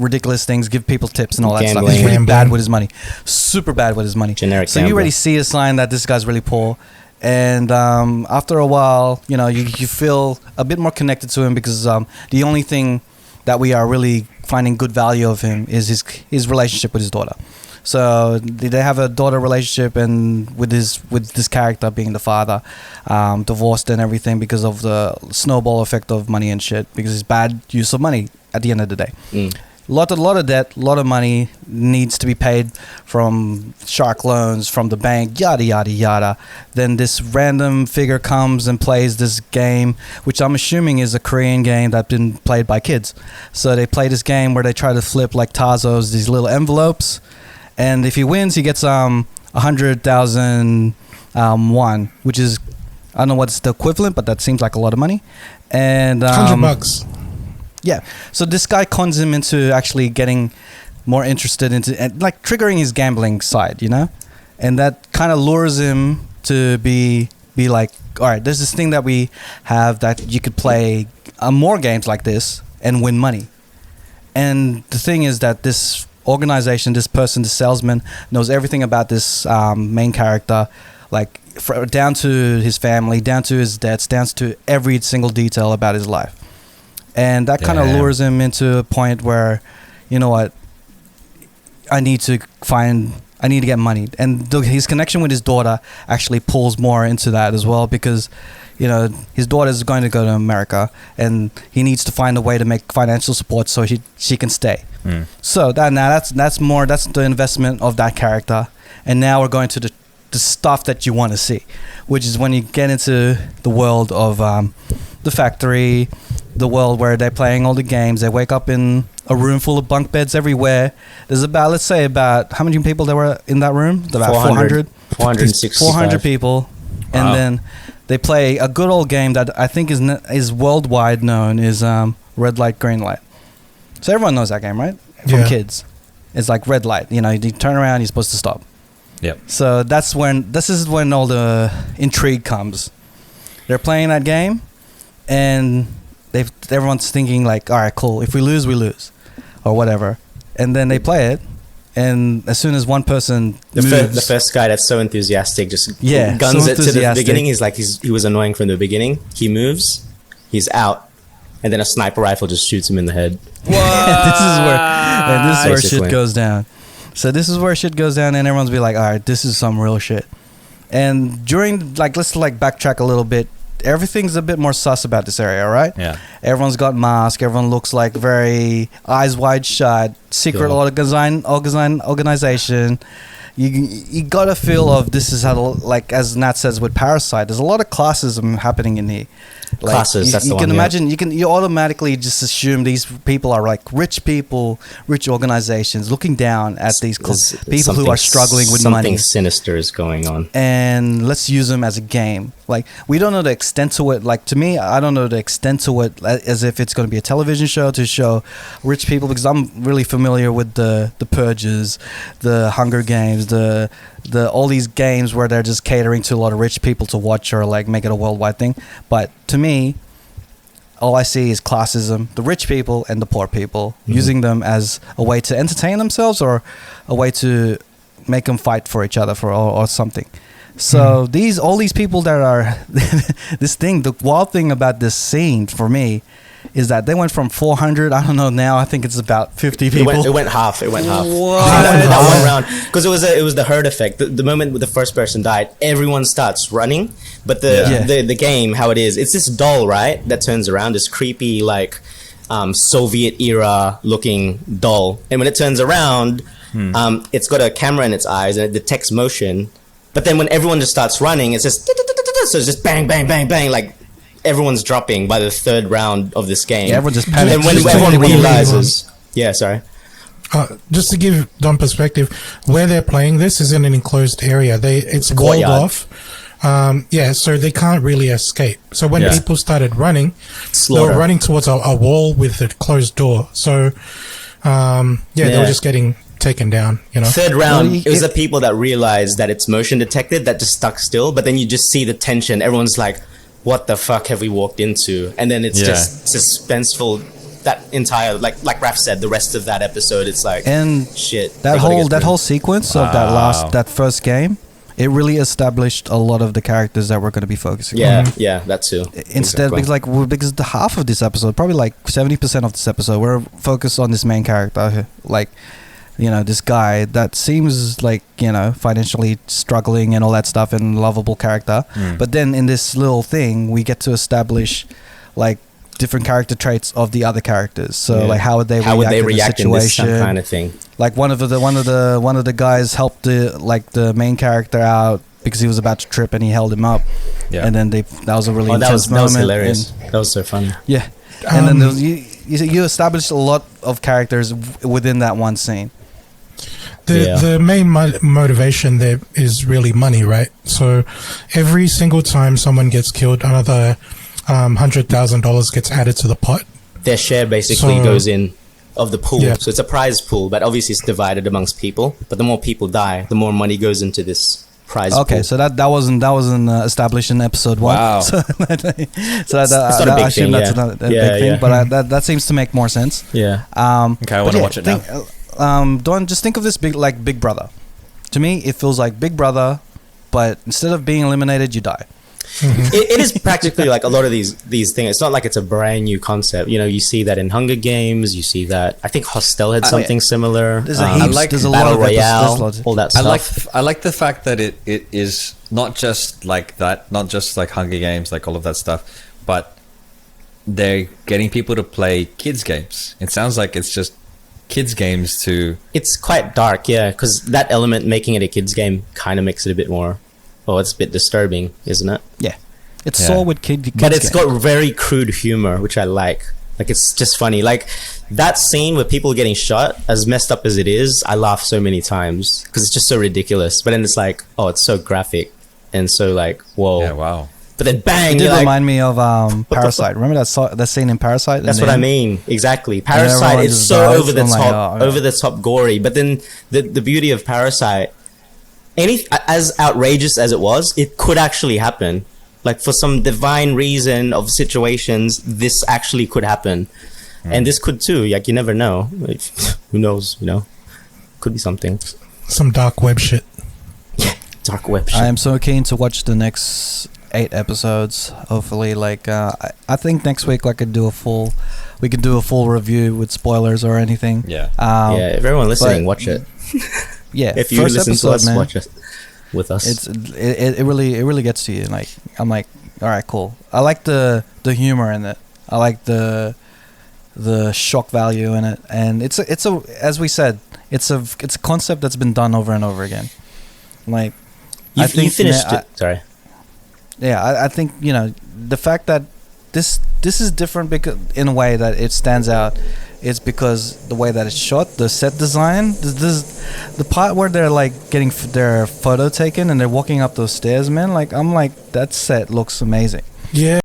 ridiculous things, give people tips and all that stuff. He's really bad with his money. Super bad with his money. Generic So you already see a sign that this guy's really poor. And after a while, you feel a bit more connected to him because the only thing that we are really finding good value of him is his relationship with his daughter. So they have a daughter relationship, and with this character being the father, divorced and everything because of the snowball effect of money and shit, because it's bad use of money at the end of the day. Lot of debt, lot of money needs to be paid from shark loans, from the bank, yada yada yada. Then this random figure comes and plays this game, which I'm assuming is a Korean game that's been played by kids. So they play this game where they try to flip like Tazos, these little envelopes. And if he wins, he gets 100,000 won, which is, I don't know what's the equivalent, but that seems like a lot of money. And $100. Yeah. So this guy cons him into actually getting more interested into, and like triggering his gambling side, and that kind of lures him to be like, all right, there's this thing that we have that you could play more games like this and win money. And the thing is that this organization, this person, the salesman, knows everything about this main character, like down to his family, down to his debts, down to every single detail about his life. And that kind of lures him into a point where, what, I need to get money. And his connection with his daughter actually pulls more into that as well, because his daughter is going to go to America and he needs to find a way to make financial support so she can stay. So that's the investment of that character. And now we're going to the stuff that you want to see, which is when you get into the world of the factory, the world where they're playing all the games. They wake up in a room full of bunk beds everywhere. There's about how many people there were in that room? About 400 people. Wow. And then they play a good old game that I think is worldwide known is red light, green light. So everyone knows that game, right? From kids. It's like red light. You turn around, you're supposed to stop. Yep. So this is when all the intrigue comes. They're playing that game, and everyone's thinking like, all right, cool. If we lose, we lose, or whatever. And then they play it, and as soon as one person the first guy that's so enthusiastic just guns it to the beginning. He's like he was annoying from the beginning. He moves, he's out. And then a sniper rifle just shoots him in the head. This is where shit goes down. So this is where shit goes down, and everyone's be like, all right, this is some real shit. And during, let's backtrack a little bit. everything's a bit more sus about this area, right? Yeah. Everyone's got masks. Everyone looks like very eyes wide shut. Secret organization. You got a feel of this is how, like as Nat says with Parasite, there's a lot of classism happening in here. Like, Classes, that's you the can one, imagine. You automatically just assume these people are like rich people, rich organizations looking down at these people who are struggling with money. Something sinister is going on, and let's use them as a game. Like we don't know the extent to it. Like to me, I don't know the extent to it as if it's going to be a television show to show rich people, because I'm really familiar with the Purges, the Hunger Games, the all these games where they're just catering to a lot of rich people to watch or like make it a worldwide thing. But to me, all I see is classism, the rich people and the poor people, using them as a way to entertain themselves or a way to make them fight for each other or something. So all these people that are the wild thing about this scene for me is that they went from 400, I don't know now, I think it's about 50 people. It went half. What? That one round, because it was the herd effect. The moment the first person died, everyone starts running. But the game, how it is, it's this doll, right, that turns around, this creepy like Soviet era looking doll, and when it turns around, it's got a camera in its eyes and it detects motion. But then when everyone just starts running, it's just so it's just bang, bang, bang, bang, like everyone's dropping by the third round of this game. Yeah, everyone just panics. And when everyone realizes, just to give Don perspective, where they're playing this is in an enclosed area. It's walled off. So they can't really escape. So when people started running, they were running towards a wall with a closed door. So they were just getting taken down, you know. Third round, it was the people that realized that it's motion detected that just stuck still, but then you just see the tension. Everyone's like, what the fuck have we walked into? And then it's just suspenseful. That entire, like Raph said, the rest of that episode, it's like, and shit. That whole sequence of that first game, it really established a lot of the characters that we're going to be focusing on. Yeah, that too. Instead, because the half of this episode, probably like 70% of this episode, we're focused on this main character, like, you know, this guy that seems like, you know, financially struggling and all that stuff, and lovable character. But then in this little thing, we get to establish like different character traits of the other characters. So like how would they react in the situation, in this kind of thing. Like one of the guys helped the main character out because he was about to trip and he held him up. Yeah. And then that was a really intense moment. That was hilarious. That was so funny. Yeah. And then there was, you established a lot of characters within that one scene. The main motivation there is really money, right? So every single time someone gets killed, another $100,000 gets added to the pot. Their share basically goes in of the pool. Yeah. So it's a prize pool, but obviously it's divided amongst people. But the more people die, the more money goes into this prize pool. Okay, so that wasn't established in episode 1. Wow. So it's not a big thing. That's not a big thing, but that seems to make more sense. Yeah. Okay, I want to watch it now. Don, just think of this like Big Brother. To me, it feels like Big Brother, but instead of being eliminated, you die. It is practically like a lot of these things. It's not like it's a brand new concept. You know, you see that in Hunger Games. You see that. I think Hostel had something similar. There's there's a Battle lot of Royale, all that stuff. I like the fact that it is not just like that, not just like Hunger Games, like all of that stuff, but they're getting people to play kids games. It sounds like it's just kids games too. It's quite dark, yeah, because that element making it a kids game kind of makes it a bit more. Oh, it's a bit disturbing, isn't it? Yeah, it's all with kids. But it's got very crude humor, which I like. Like it's just funny. Like that scene with people getting shot, as messed up as it is, I laugh so many times because it's just so ridiculous. But then it's like, oh, it's so graphic and so like, whoa. Yeah, wow. But then bang! It did remind me of Parasite. Remember that scene in Parasite? That's what I mean. Exactly. Parasite. It's so over the top, over the top, gory. But then the beauty of Parasite, as outrageous as it was, it could actually happen. Like for some divine reason of situations, this actually could happen, and this could too. Like you never know. Who knows? You know, could be something. Some dark web shit. Yeah, dark web shit. I am so keen to watch the next 8 episodes. Hopefully, like I think next week we could do a full review with spoilers or anything. Yeah. If everyone listening, watch it. Yeah. If you listen to us, watch it with us. It really gets to you. Like I'm like, all right, cool. I like the humor in it. I like the shock value in it, and it's a as we said, it's a concept that's been done over and over again. Like, You finished it. Sorry. Yeah, I think, you know, the fact that this is different because in a way that it stands out is because the way that it's shot, the set design, the part where they're like getting their photo taken and they're walking up those stairs, man. Like, I'm like, that set looks amazing. Yeah,